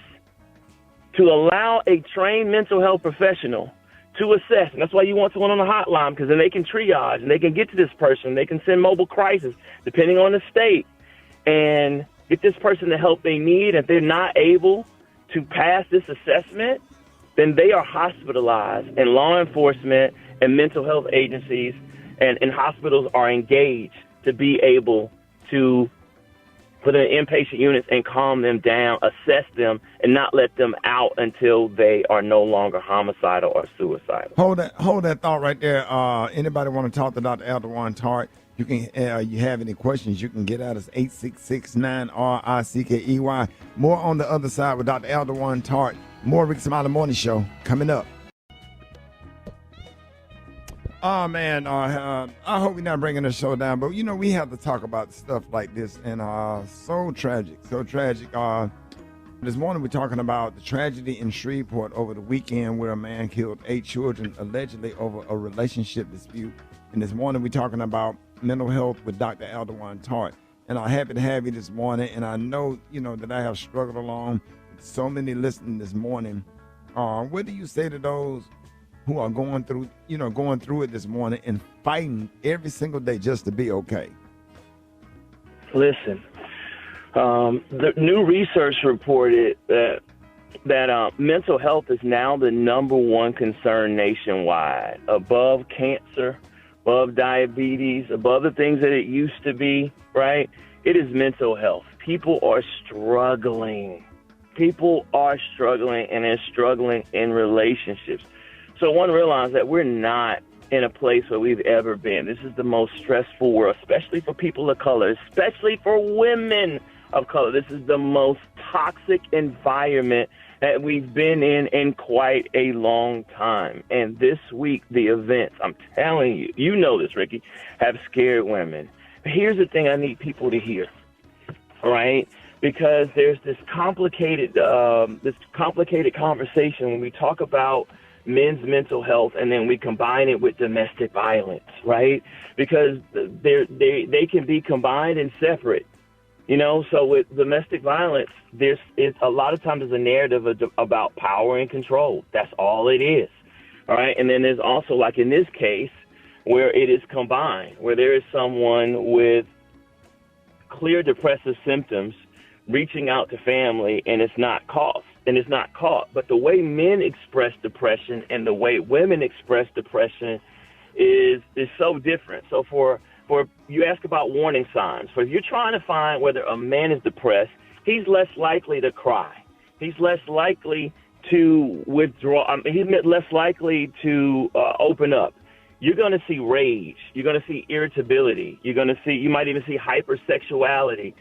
to allow a trained mental health professional to assess. And that's why you want someone on the hotline, because then they can triage and they can get to this person. They can send mobile crisis, depending on the state, and get this person the help they need. If they're not able to pass this assessment, then they are hospitalized, and law enforcement and mental health agencies and hospitals are engaged to be able to put in inpatient units and calm them down, assess them, and not let them out until they are no longer homicidal or suicidal. Hold that thought right there. Anybody want to talk to Dr. Elderwan Tart? You can. You have any questions? You can get at us 866-9-RICKEY. More on the other side with Dr. Elderwan Tart. More Rickey Smiley Morning Show coming up. Oh, man, I hope we're not bringing the show down, but, we have to talk about stuff like this, and so tragic. This morning we're talking about the tragedy in Shreveport over the weekend where a man killed 8 children allegedly over a relationship dispute. And this morning we're talking about mental health with Dr. Elderwan Tart. And I'm happy to have you this morning, and I know, that I have struggled along with so many listening this morning. What do you say to those who are going through it this morning and fighting every single day just to be okay? Listen, the new research reported that mental health is now the number one concern nationwide, above cancer, above diabetes, above the things that it used to be, right? It is mental health. People are struggling. People are struggling, and they're struggling in relationships. So one, realize that we're not in a place where we've ever been. This is the most stressful world, especially for people of color, especially for women of color. This is the most toxic environment that we've been in quite a long time. And this week, the events, I'm telling you, you know this, Ricky, have scared women. Here's the thing I need people to hear, right? Because there's this complicated conversation when we talk about men's mental health, and then we combine it with domestic violence, right? Because they can be combined and separate, So with domestic violence, it's a lot of times there's a narrative about power and control. That's all it is, all right? And then there's also, like in this case, where it is combined, where there is someone with clear depressive symptoms reaching out to family, and it's not caught. But the way men express depression and the way women express depression is so different. So for you ask about warning signs. So if you're trying to find whether a man is depressed, he's less likely to cry. He's less likely to withdraw. He's less likely to open up. You're going to see rage. You're going to see irritability. You might even see hypersexuality,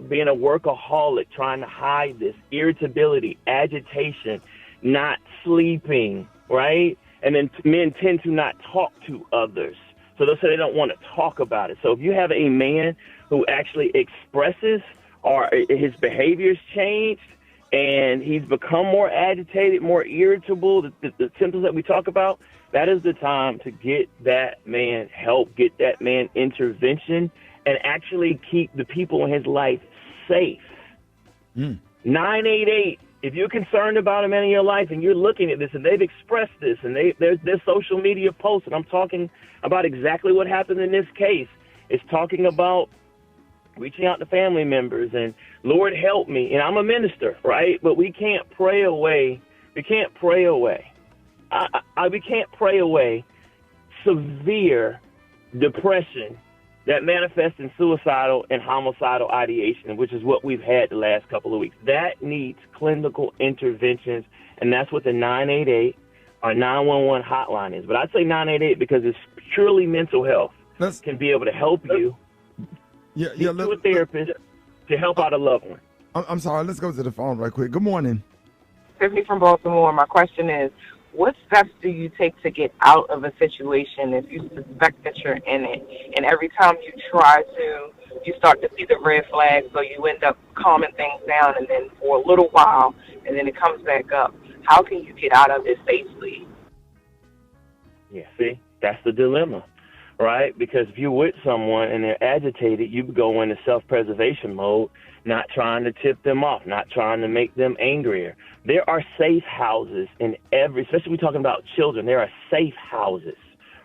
being a workaholic, trying to hide this, irritability, agitation, not sleeping, right? And then men tend to not talk to others. So they'll say they don't want to talk about it. So if you have a man who actually expresses or his behavior's changed and he's become more agitated, more irritable, the symptoms that we talk about, that is the time to get that man help, get that man intervention, and actually keep the people in his life safe. 988, if you're concerned about a man in your life and you're looking at this and they've expressed this and there's social media posts, and I'm talking about exactly what happened in this case. It's talking about reaching out to family members and, Lord, help me. And I'm a minister, right? But we can't pray away. We can't pray away severe depression that manifests in suicidal and homicidal ideation, which is what we've had the last couple of weeks. That needs clinical interventions, and that's what the 988 or 911 hotline is. But I'd say 988 because it's purely mental health. Can be able to help you get to a therapist to help out a loved one. I'm sorry. Let's go to the phone right quick. Good morning. Tiffany from Baltimore. My question is, what steps do you take to get out of a situation if you suspect that you're in it? And every time you try to, you start to see the red flags, so you end up calming things down, and then for a little while, and then it comes back up. How can you get out of it safely? Yeah, see, that's the dilemma, right? Because if you're with someone and they're agitated, you go into self-preservation mode, not trying to tip them off, not trying to make them angrier. There are safe houses in every, especially we're talking about children, there are safe houses,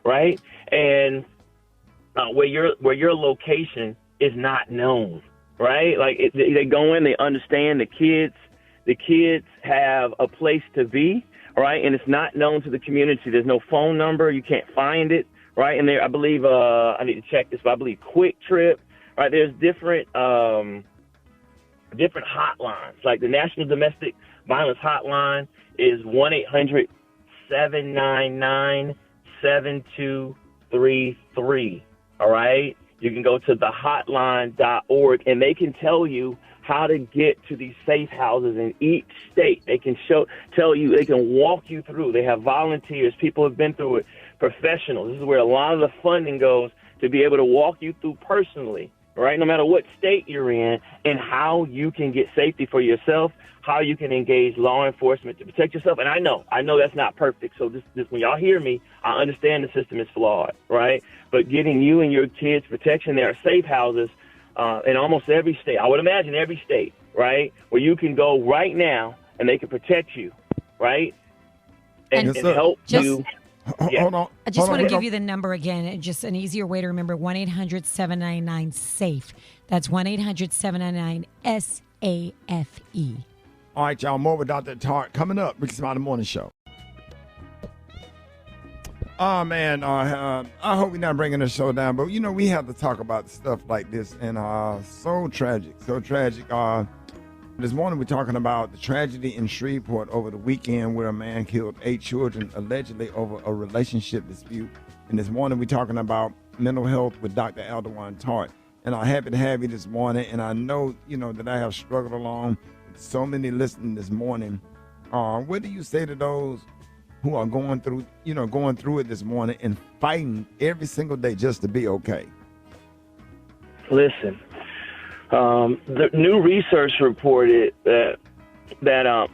right? And where your location is not known, right? Like they go in, they understand the kids have a place to be, right? And it's not known to the community. There's no phone number. You can't find it, right? And there, I believe, I need to check this, but I believe Quick Trip, right? There's different hotlines. Like the National Domestic Violence Hotline is 1-800-799-7233, all right? You can go to thehotline.org, and they can tell you how to get to these safe houses in each state. They can tell you, they can walk you through. They have volunteers, people who have been through it, professionals. This is where a lot of the funding goes, to be able to walk you through personally, right? No matter what state you're in, and how you can get safety for yourself, how you can engage law enforcement to protect yourself. And I know that's not perfect. So this when y'all hear me, I understand the system is flawed, right? But getting you and your kids protection, there are safe houses in almost every state. I would imagine every state, right, where you can go right now and they can protect you, right, and help you. Hold on. I just want to give you the number again. Just an easier way to remember: 1-800-799-SAFE. That's 1-800-799-SAFE. All right, y'all. More with Dr. Tart coming up. Rickey Smiley Morning Show. Oh, man. I hope we're not bringing the show down, but, you know, we have to talk about stuff like this, and so tragic. This morning we're talking about the tragedy in Shreveport over the weekend where a man killed 8 children allegedly over a relationship dispute. And this morning we're talking about mental health with Dr. Aldewan Tart. And I'm happy to have you this morning, and I know, you know, that I have struggled along with so many listening this morning. What do you say to those who are going through it this morning and fighting every single day just to be okay? Listen, the new research reported that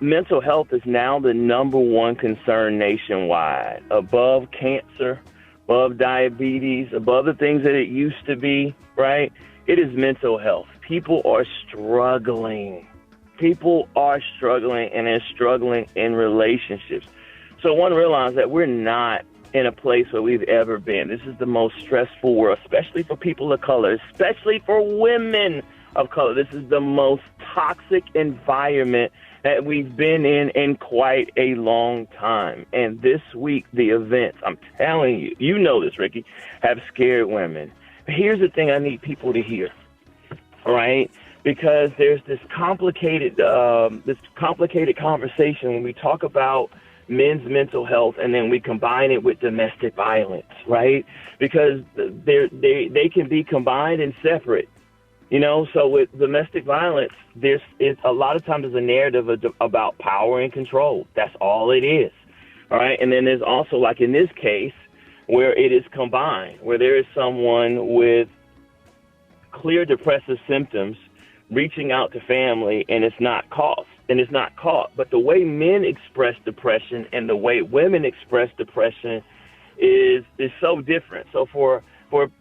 mental health is now the number one concern nationwide, above cancer, above diabetes, above the things that it used to be, right? It is mental health. People are struggling. And they're struggling in relationships. So I want to realize that we're not in a place where we've ever been. This is the most stressful world, especially for people of color, especially for women of color. This is the most toxic environment that we've been in quite a long time. And this week, the events, I'm telling you, you know this, Ricky, have scared women. But here's the thing I need people to hear, all right? Because there's this complicated conversation when we talk about men's mental health, and then we combine it with domestic violence, right? Because they can be combined and separate, you know. So with domestic violence, it's a lot of times there's a narrative about power and control. That's all it is, all right? And then there's also, like in this case, where it is combined, where there is someone with clear depressive symptoms reaching out to family, and it's not caught. But the way men express depression and the way women express depression is so different. So for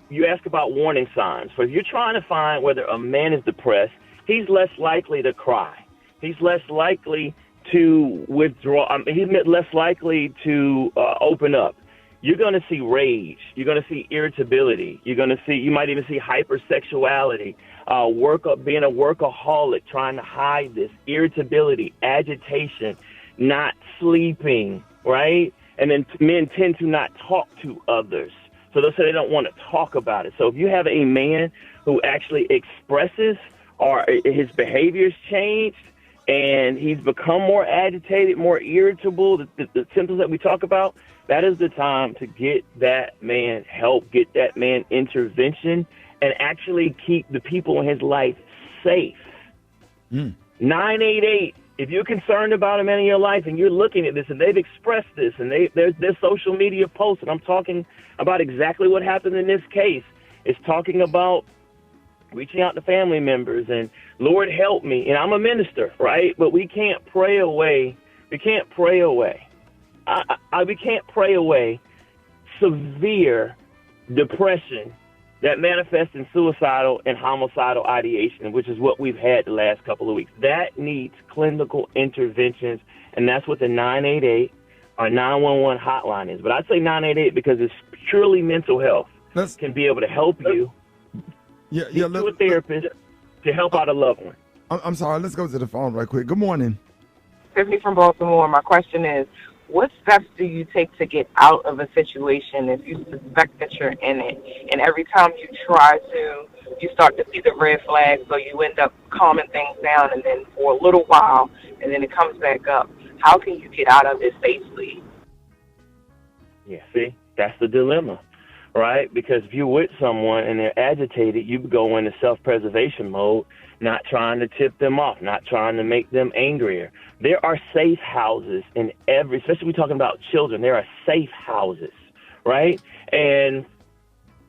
you ask about warning signs. So if you're trying to find whether a man is depressed, he's less likely to cry. He's less likely to withdraw. He's less likely to open up. You're going to see rage. You're going to see irritability. You might even see hypersexuality, being a workaholic, trying to hide this, irritability, agitation, not sleeping, right? And then men tend to not talk to others. So they'll say they don't want to talk about it. So if you have a man who actually expresses, or his behavior's changed, and he's become more agitated, more irritable, the symptoms that we talk about, that is the time to get that man help, get that man intervention, and actually keep the people in his life safe. 988 if you're concerned about a man in your life and you're looking at this and they've expressed this and there's social media posts, and I'm talking about exactly what happened in this case. It's talking about reaching out to family members and Lord help me. And I'm a minister, right? But we can't pray away. We can't pray away. We can't pray away severe depression that manifests in suicidal and homicidal ideation, which is what we've had the last couple of weeks. That needs clinical interventions, and that's what the 988 or 911 hotline is. But I say 988 because it's purely mental health. Can be able to help you to a therapist to help out a loved one. I'm sorry. Let's go to the phone right quick. Good morning. Tiffany from Baltimore. My question is, what steps do you take to get out of a situation if you suspect that you're in it? And every time you try to, you start to see the red flags, so you end up calming things down, and then for a little while, and then it comes back up. How can you get out of it safely? Yeah, see, that's the dilemma, right? Because if you're with someone and they're agitated, you go into self-preservation mode, not trying to tip them off, not trying to make them angrier. There are safe houses in especially we're talking about children, there are safe houses, right? And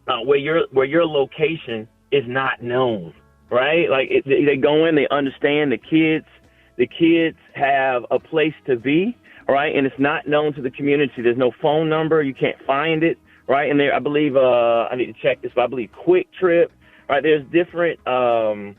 where your location is not known, right? Like they go in, they understand the kids have a place to be, right? And it's not known to the community. There's no phone number. You can't find it, right? And there, I believe, I need to check this, but I believe Quick Trip, right? There's different hotlines.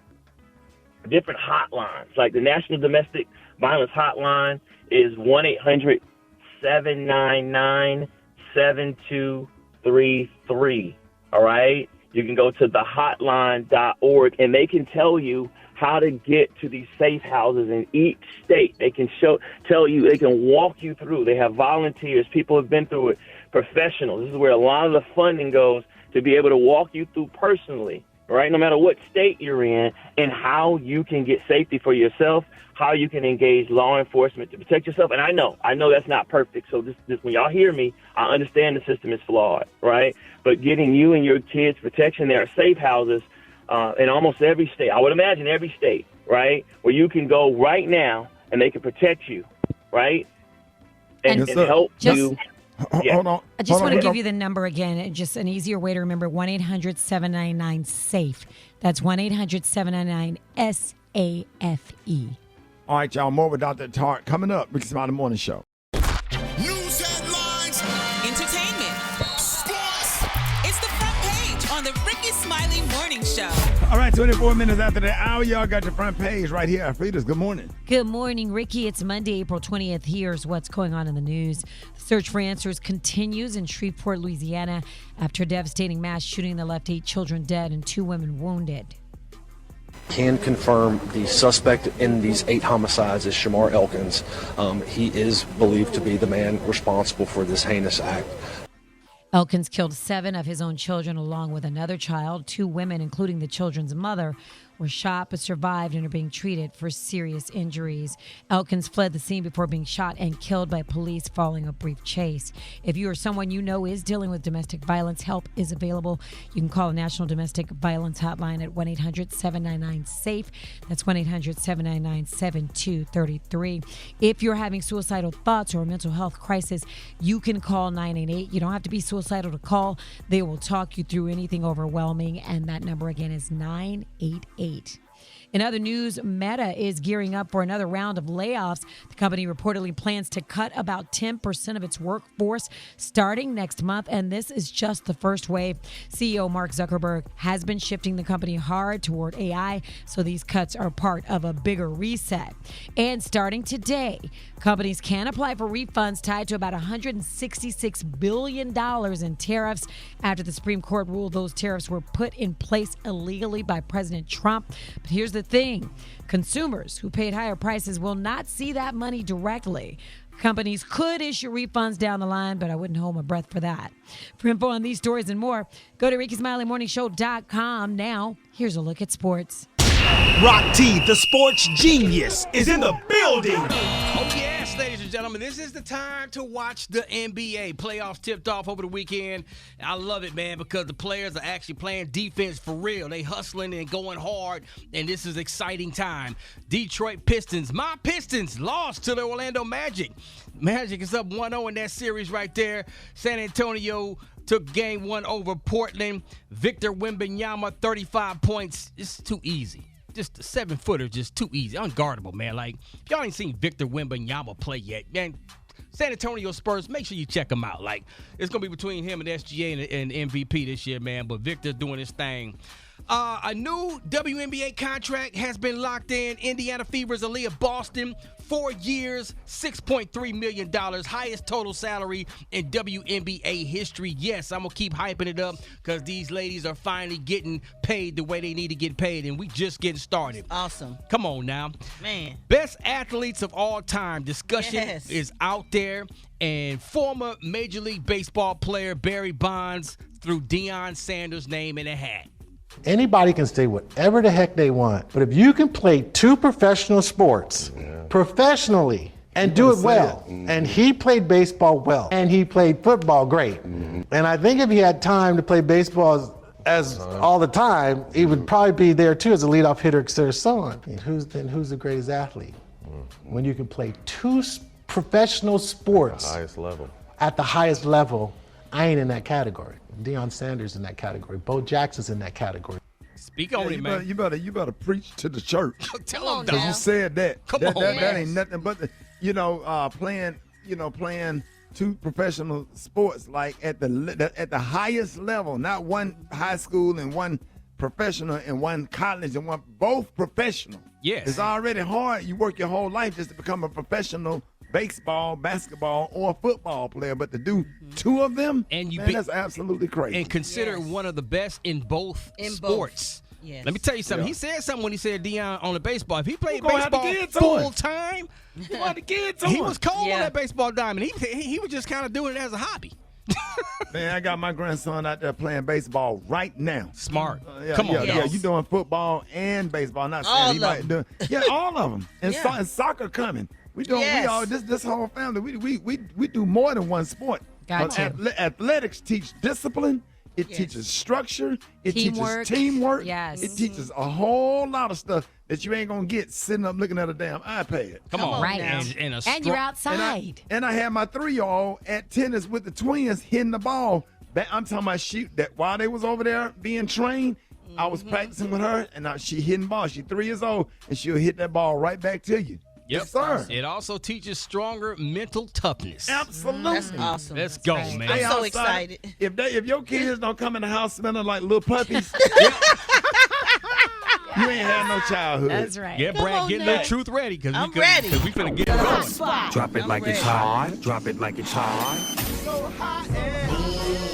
Like the National Domestic Violence Hotline is 1-800-799-7233. All right? You can go to thehotline.org, and they can tell you how to get to these safe houses in each state. They can tell you, they can walk you through. They have volunteers. People have been through it, professionals. This is where a lot of the funding goes, to be able to walk you through personally, right? No matter what state you're in, and how you can get safety for yourself, how you can engage law enforcement to protect yourself. And I know that's not perfect. So this when y'all hear me, I understand the system is flawed, right? But getting you and your kids protection, there are safe houses in almost every state. I would imagine every state, right? Where you can go right now and they can protect you, right? And help you. Hold on. I just want to give you the number again. Just an easier way to remember, 1-800-799-SAFE. That's 1-800-799-SAFE. All right, y'all. More with Dr. Tart coming up. Rickey Smiley Morning Show. News headlines. Entertainment. Sports. It's the front page on the Rickey Smiley Morning Show. All right, 24 minutes after the hour, y'all got your front page right here. Frida's, good morning. Good morning, Ricky. It's Monday, April 20th. Here's what's going on in the news. The search for answers continues in Shreveport, Louisiana, after a devastating mass shooting that left 8 children dead and 2 women wounded. Can confirm the suspect in these 8 homicides is Shamar Elkins. He is believed to be the man responsible for this heinous act. Elkins killed 7 of his own children along with another child. 2 women, including the children's mother, were shot but survived and are being treated for serious injuries. Elkins fled the scene before being shot and killed by police following a brief chase. If you or someone you know is dealing with domestic violence, help is available. You can call the National Domestic Violence Hotline at 1-800-799-SAFE. That's 1-800-799-7233. If you're having suicidal thoughts or a mental health crisis, you can call 988. You don't have to be suicidal to call. They will talk you through anything overwhelming, and that number again is 988. In other news, Meta is gearing up for another round of layoffs. The company reportedly plans to cut about 10% of its workforce starting next month, and this is just the first wave. CEO Marc Zuckerberg has been shifting the company hard toward AI, so these cuts are part of a bigger reset. And starting today, companies can apply for refunds tied to about $166 billion in tariffs after the Supreme Court ruled those tariffs were put in place illegally by President Trump. But here's the thing. Consumers who paid higher prices will not see that money directly. Companies could issue refunds down the line, but I wouldn't hold my breath for that. For info on these stories and more, go to RickeySmileyMorningShow.com. Now, here's a look at sports. Rock T, the sports genius, is in the building. Oh, yes, ladies and gentlemen, this is the time to watch the NBA. Playoffs tipped off over the weekend. I love it, man, because the players are actually playing defense for real. They hustling and going hard, and this is exciting time. Detroit Pistons, my Pistons, lost to the Orlando Magic. Magic is up 1-0 in that series right there. San Antonio took game 1 over Portland. Victor Wembanyama, 35 points. It's too easy. Just a 7-footer, just too easy. Unguardable, man. Like, if y'all ain't seen Victor Wembanyama play yet, man, San Antonio Spurs, make sure you check him out. Like, it's going to be between him and SGA and MVP this year, man. But Victor's doing his thing. A new WNBA contract has been locked in. Indiana Fever's Aaliyah Boston, 4 years, $6.3 million, highest total salary in WNBA history. Yes, I'm going to keep hyping it up because these ladies are finally getting paid the way they need to get paid, and we just getting started. Awesome. Come on now. Man. Best athletes of all time discussion is out there, and former Major League Baseball player Barry Bonds threw Deion Sanders' name in a hat. Anybody can say whatever the heck they want, but if you can play 2 professional sports professionally and do it well, and he played baseball well, and he played football great, and I think if he had time to play baseball as all the time, he would probably be there too as a leadoff hitter, and so on. And who's the greatest athlete? When you can play 2 professional sports at the highest level, I ain't in that category. Deion Sanders in that category. Bo Jackson's in that category. Speak on it, man. You better preach to the church. Tell them, because you said that. Come that, on, that, man. that ain't nothing but playing 2 professional sports like at the highest level, not one high school and one professional and one college and one both professional. Yes, it's already hard. You work your whole life just to become a professional baseball, basketball, or football player, but to do 2 of them, and that's absolutely crazy. And consider one of the best in both sports. Yes. Let me tell you something. He said something when he said Deion on the baseball. If he played We're gonna have to baseball get to it. full time, he he was cold on that baseball diamond. He was just kind of doing it as a hobby. Man, I got my grandson out there playing baseball right now. Smart. Come on, yeah, you doing football and baseball. Not saying All he of might do. Yeah, all of them. And, and soccer coming. We doing. Yes. We all this whole family. We do more than one sport. Gotcha. Athletics teach discipline. It teaches structure. It Teamwork. teaches teamwork. Yes. It teaches a whole lot of stuff that you ain't gonna get sitting up looking at a damn iPad. Come on, Right. now. And you're outside. And I had my 3-year-old at tennis with the twins hitting the ball. I'm talking about that while they was over there being trained, I was practicing with her, and she hitting balls. She's 3 years old, and she'll hit that ball right back to you. Yep. Yes, sir. It also teaches stronger mental toughness. Absolutely. That's awesome. Let's go, man. I'm so outside, excited. If your kids don't come in the house smelling like little puppies, you ain't had no childhood. That's right. Yeah, Brad, get that truth ready because I'm ready. we finna get it going. Drop it like it's hot. Drop it like it's hot.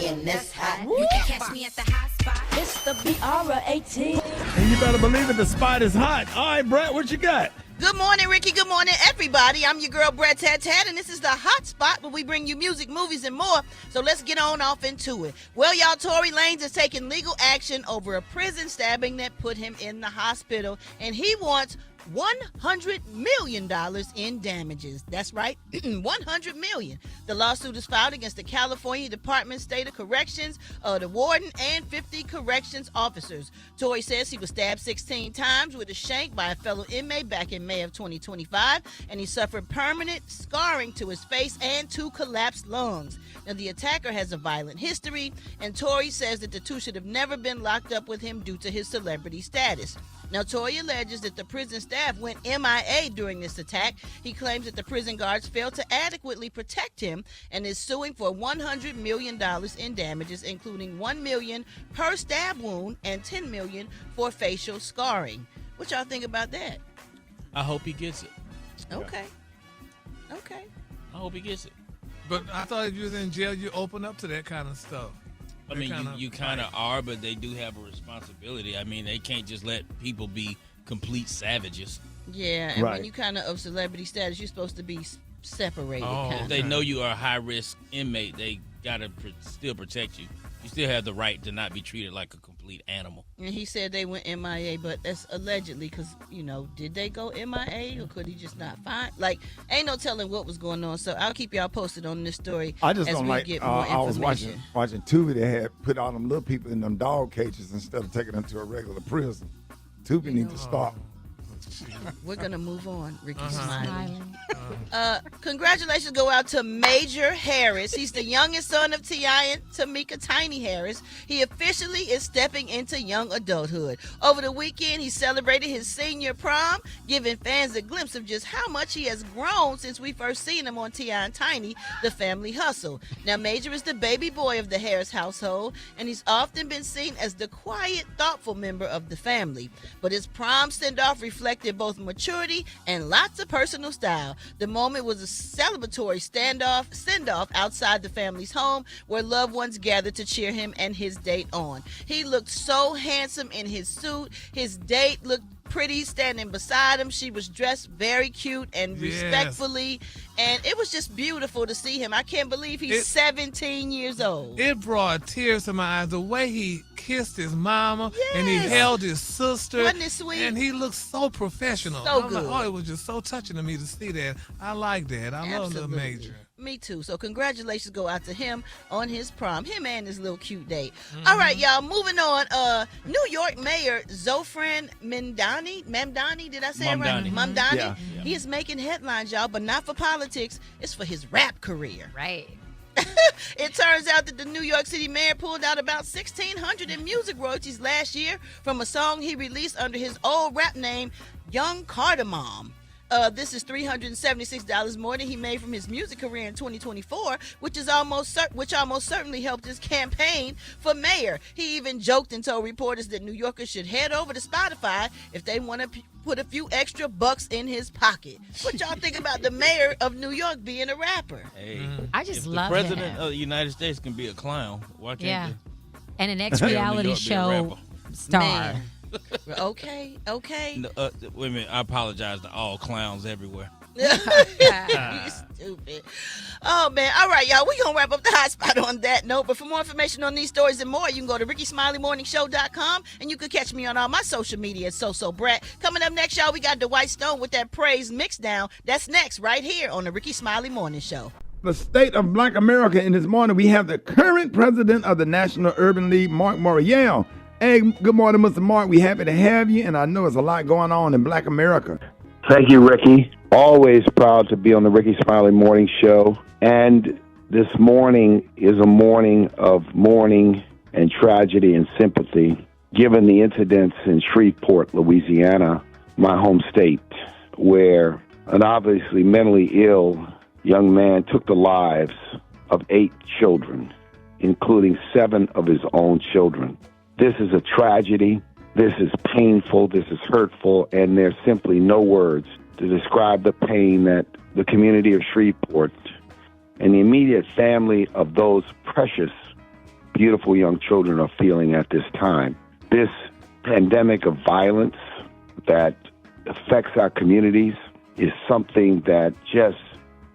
In this hot. You can catch me at the hot spot. It's the BR18. And you better believe it, the spot is hot. All right, Brat, what you got? Good morning, Ricky. Good morning, everybody. I'm your girl, Brat Tat, and this is the Hot Spot where we bring you music, movies, and more. So let's get on off into it. Well, y'all, Tory Lanez is taking legal action over a prison stabbing that put him in the hospital, and he wants $100 million in damages. That's right, $100 million. The lawsuit is filed against the California Department State of Corrections, the warden, and 50 corrections officers. Tory says he was stabbed 16 times with a shank by a fellow inmate back in May of 2025, and he suffered permanent scarring to his face and 2 collapsed lungs. Now, the attacker has a violent history, and Tory says that the 2 should have never been locked up with him due to his celebrity status. Now, Tory alleges that the prison staff went MIA during this attack. He claims that the prison guards failed to adequately protect him and is suing for $100 million in damages, including $1 million per stab wound and $10 million for facial scarring. What y'all think about that? I hope he gets it. Okay. I hope he gets it. But I thought if you was in jail, you open up to that kind of stuff. I mean, you kind of are, but they do have a responsibility. I mean, they can't just let people be complete savages. Yeah, and when you kind of celebrity status, you're supposed to be separated. If they know you are a high-risk inmate, they got to still protect you. You still have the right to not be treated like a complete animal. And he said they went MIA, but that's allegedly because, did they go MIA or could he just not find? Like, ain't no telling what was going on. So I'll keep y'all posted on this story I just as don't we like. get more I was information. watching Tubi. They had put all them little people in them dog cages instead of taking them to a regular prison. Tubi needs to stop. We're going to move on, Rickey Smiley. Congratulations go out to Major Harris. He's the youngest son of T.I. and Tamika Tiny Harris. He officially is stepping into young adulthood. Over the weekend, he celebrated his senior prom, giving fans a glimpse of just how much he has grown since we first seen him on T.I. and Tiny, The Family Hustle. Now, Major is the baby boy of the Harris household, and he's often been seen as the quiet, thoughtful member of the family. But his prom send-off reflected both maturity and lots of personal style. The moment was a celebratory send-off outside the family's home where loved ones gathered to cheer him and his date on. He looked so handsome in his suit. His date looked pretty standing beside him. She was dressed very cute and respectfully, and it was just beautiful to see him. I can't believe he's 17 years old. It brought tears to my eyes. The way he kissed his mama and he held his sister. Wasn't it sweet? And he looked so professional. So I'm good. Like, it was just so touching to me to see that. I like that. I love the Major. Me too. So congratulations go out to him on his prom. Him and his little cute date. All right, y'all. Moving on. New York Mayor Zofran Mamdani. Did I say it right? Mamdani. Yeah. He is making headlines, y'all, but not for politics. It's for his rap career. Right. It turns out that the New York City mayor pulled out about $1,600 in music royalties last year from a song he released under his old rap name, Young Cardamom. This is $376 more than he made from his music career in 2024, which almost certainly helped his campaign for mayor. He even joked and told reporters that New Yorkers should head over to Spotify if they want to put a few extra bucks in his pocket. What y'all think about the mayor of New York being a rapper? Hey, I just if love the president him. of the United States can be a clown, why can't And an New ex-reality York be a show rapper? star. Man. Okay. No, wait a minute. I apologize to all clowns everywhere. You stupid. Oh, man. All right, y'all. We're going to wrap up the hot spot on that note. But for more information on these stories and more, you can go to RickeySmileyMorningShow.com, and you can catch me on all my social media at Brat. Coming up next, y'all, we got Dwight Stone with that praise mix down. That's next right here on the Rickey Smiley Morning Show. The state of Black America. And this morning, we have the current president of the National Urban League, Marc Morial. Hey, good morning, Mr. Marc. We happy to have you, and I know there's a lot going on in Black America. Thank you, Ricky. Always proud to be on the Rickey Smiley Morning Show. And this morning is a morning of mourning and tragedy and sympathy, given the incidents in Shreveport, Louisiana, my home state, where an obviously mentally ill young man took the lives of 8 children, including 7 of his own children. This is a tragedy. This is painful. This is hurtful. And there's simply no words to describe the pain that the community of Shreveport and the immediate family of those precious, beautiful young children are feeling at this time. This pandemic of violence that affects our communities is something that just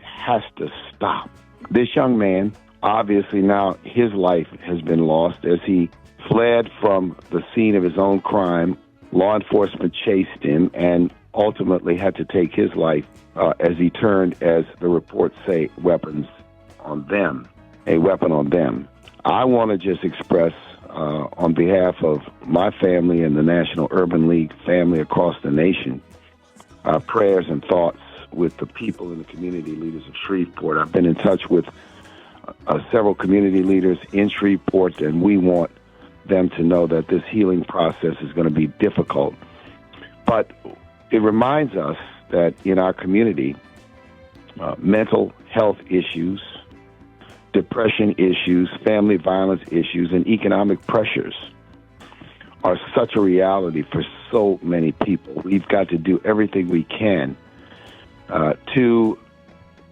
has to stop. This young man, obviously now his life has been lost as he fled from the scene of his own crime. Law enforcement chased him and ultimately had to take his life as he turned, as the reports say, a weapon on them. I want to just express on behalf of my family and the National Urban League family across the nation, prayers and thoughts with the people and the community leaders of Shreveport. I've been in touch with several community leaders in Shreveport, and we want them to know that this healing process is going to be difficult. But it reminds us that in our community, mental health issues, depression issues, family violence issues, and economic pressures are such a reality for so many people. We've got to do everything we can to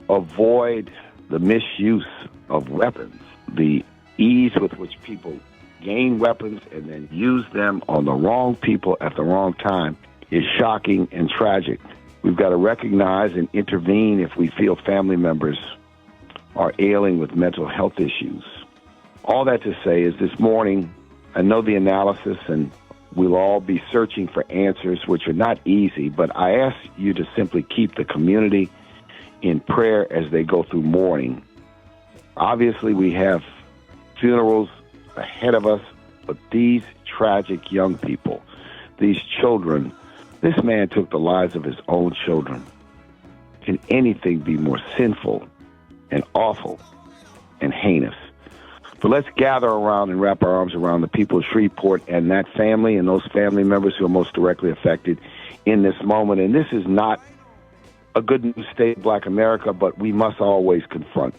avoid the misuse of weapons, the ease with which people gain weapons and then use them on the wrong people at the wrong time is shocking and tragic. We've got to recognize and intervene if we feel family members are ailing with mental health issues. All that to say is this morning, I know the analysis, and we'll all be searching for answers, which are not easy, but I ask you to simply keep the community in prayer as they go through mourning. Obviously, we have funerals ahead of us, but these tragic young people, these children, this man took the lives of his own children. Can anything be more sinful and awful and heinous? But let's gather around and wrap our arms around the people of Shreveport and that family and those family members who are most directly affected in this moment. And this is not a good news state of Black America, but we must always confront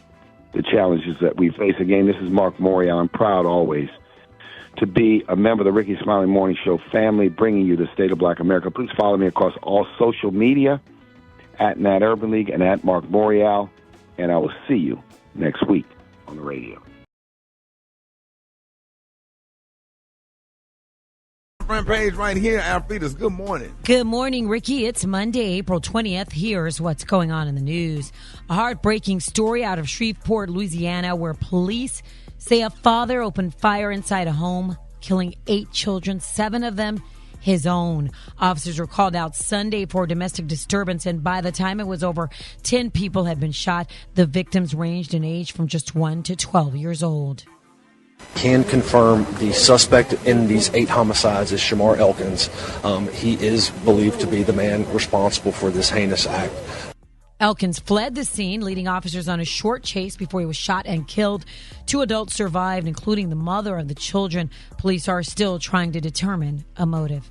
the challenges that we face. Again, this is Marc Morial. I'm proud always to be a member of the Rickey Smiley Morning Show family, bringing you the state of Black America. Please follow me across all social media at Nat Urban League and at Marc Morial, and I will see you next week on the radio. Front page right here, Alfreda's. Good morning. Good morning, Ricky. It's Monday, April 20th. Here's what's going on in the news. A heartbreaking story out of Shreveport, Louisiana, where police say a father opened fire inside a home, killing 8 children, 7 of them his own. Officers were called out Sunday for domestic disturbance, and by the time it was over, 10 people had been shot. The victims ranged in age from just 1 to 12 years old. Can confirm the suspect in these 8 homicides is Shamar Elkins. He is believed to be the man responsible for this heinous act. Elkins fled the scene, leading officers on a short chase before he was shot and killed. 2 adults survived, including the mother of the children. Police are still trying to determine a motive.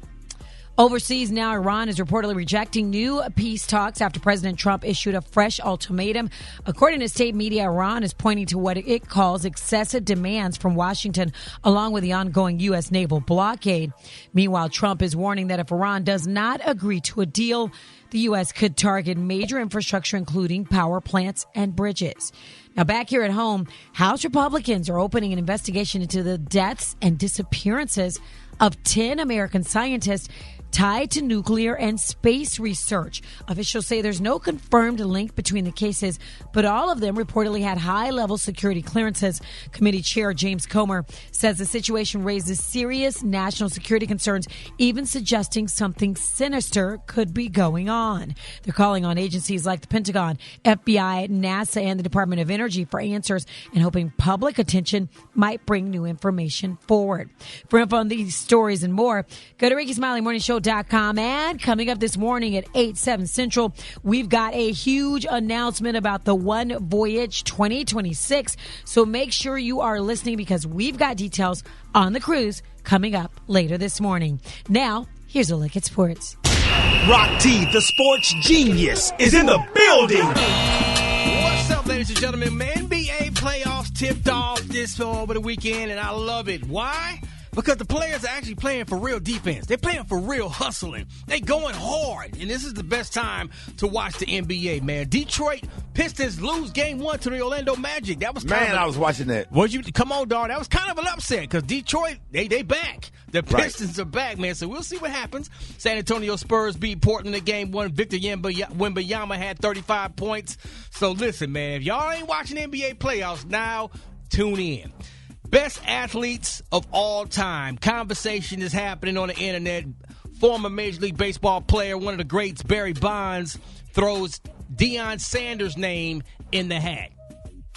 Overseas now, Iran is reportedly rejecting new peace talks after President Trump issued a fresh ultimatum. According to state media, Iran is pointing to what it calls excessive demands from Washington, along with the ongoing U.S. naval blockade. Meanwhile, Trump is warning that if Iran does not agree to a deal, the U.S. could target major infrastructure, including power plants and bridges. Now, back here at home, House Republicans are opening an investigation into the deaths and disappearances of 10 American scientists tied to nuclear and space research. Officials say there's no confirmed link between the cases, but all of them reportedly had high-level security clearances. Committee Chair James Comer says the situation raises serious national security concerns, even suggesting something sinister could be going on. They're calling on agencies like the Pentagon, FBI, NASA, and the Department of Energy for answers and hoping public attention might bring new information forward. For info on these stories and more, go to RickySmileyMorningShow.com. And coming up this morning at 8/7 Central, we've got a huge announcement about the One Voyage 2026. So make sure you are listening because we've got details on the cruise coming up later this morning. Now, here's a look at sports. Rock T, the sports genius, is in the building. What's up, ladies and gentlemen? NBA playoffs tipped off this over the weekend, and I love it. Why? Because the players are actually playing for real defense. They're playing for real hustling. They're going hard. And this is the best time to watch the NBA, man. Detroit Pistons lose game 1 to the Orlando Magic. That was kind of I was watching that. Come on, dog. That was kind of an upset because Detroit, they back. The Pistons are back, man. So we'll see what happens. San Antonio Spurs beat Portland in game 1. Victor Wembanyama had 35 points. So listen, man, if y'all ain't watching NBA playoffs, now tune in. Best athletes of all time. Conversation is happening on the internet. Former Major League Baseball player, one of the greats, Barry Bonds, throws Deion Sanders' name in the hat.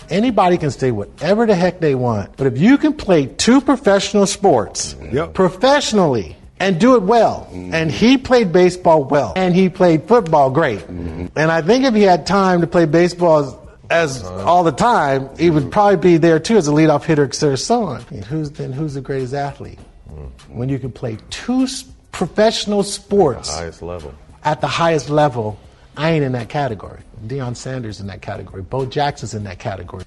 Anybody can say whatever the heck they want, but if you can play 2 professional sports professionally and do it well, and he played baseball well, and he played football great, and I think if he had time to play baseball as all the time, he would probably be there too as a leadoff hitter, and so on. Who's the greatest athlete? When you can play 2 professional sports at the highest level, I ain't in that category. Deion Sanders in that category. Bo Jackson's in that category.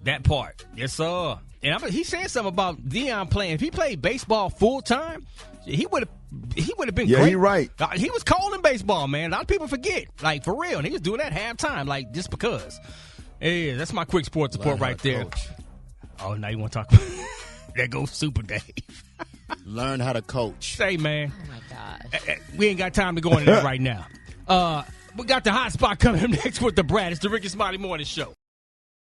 That part, yes sir. And he said something about Deion playing. If he played baseball full time, he would have been great. Yeah, you're right. He was cold in baseball, man. A lot of people forget, like for real. And he was doing that halftime, like just because. Yeah, that's my quick sports report right there. Coach. Oh, now you want to talk about there goes Super Dave. Learn how to coach. Say, man. Oh, my gosh. We ain't got time to go into that right now. We got the hot spot coming up next with the Brat. It's the Rickey Smiley Morning Show.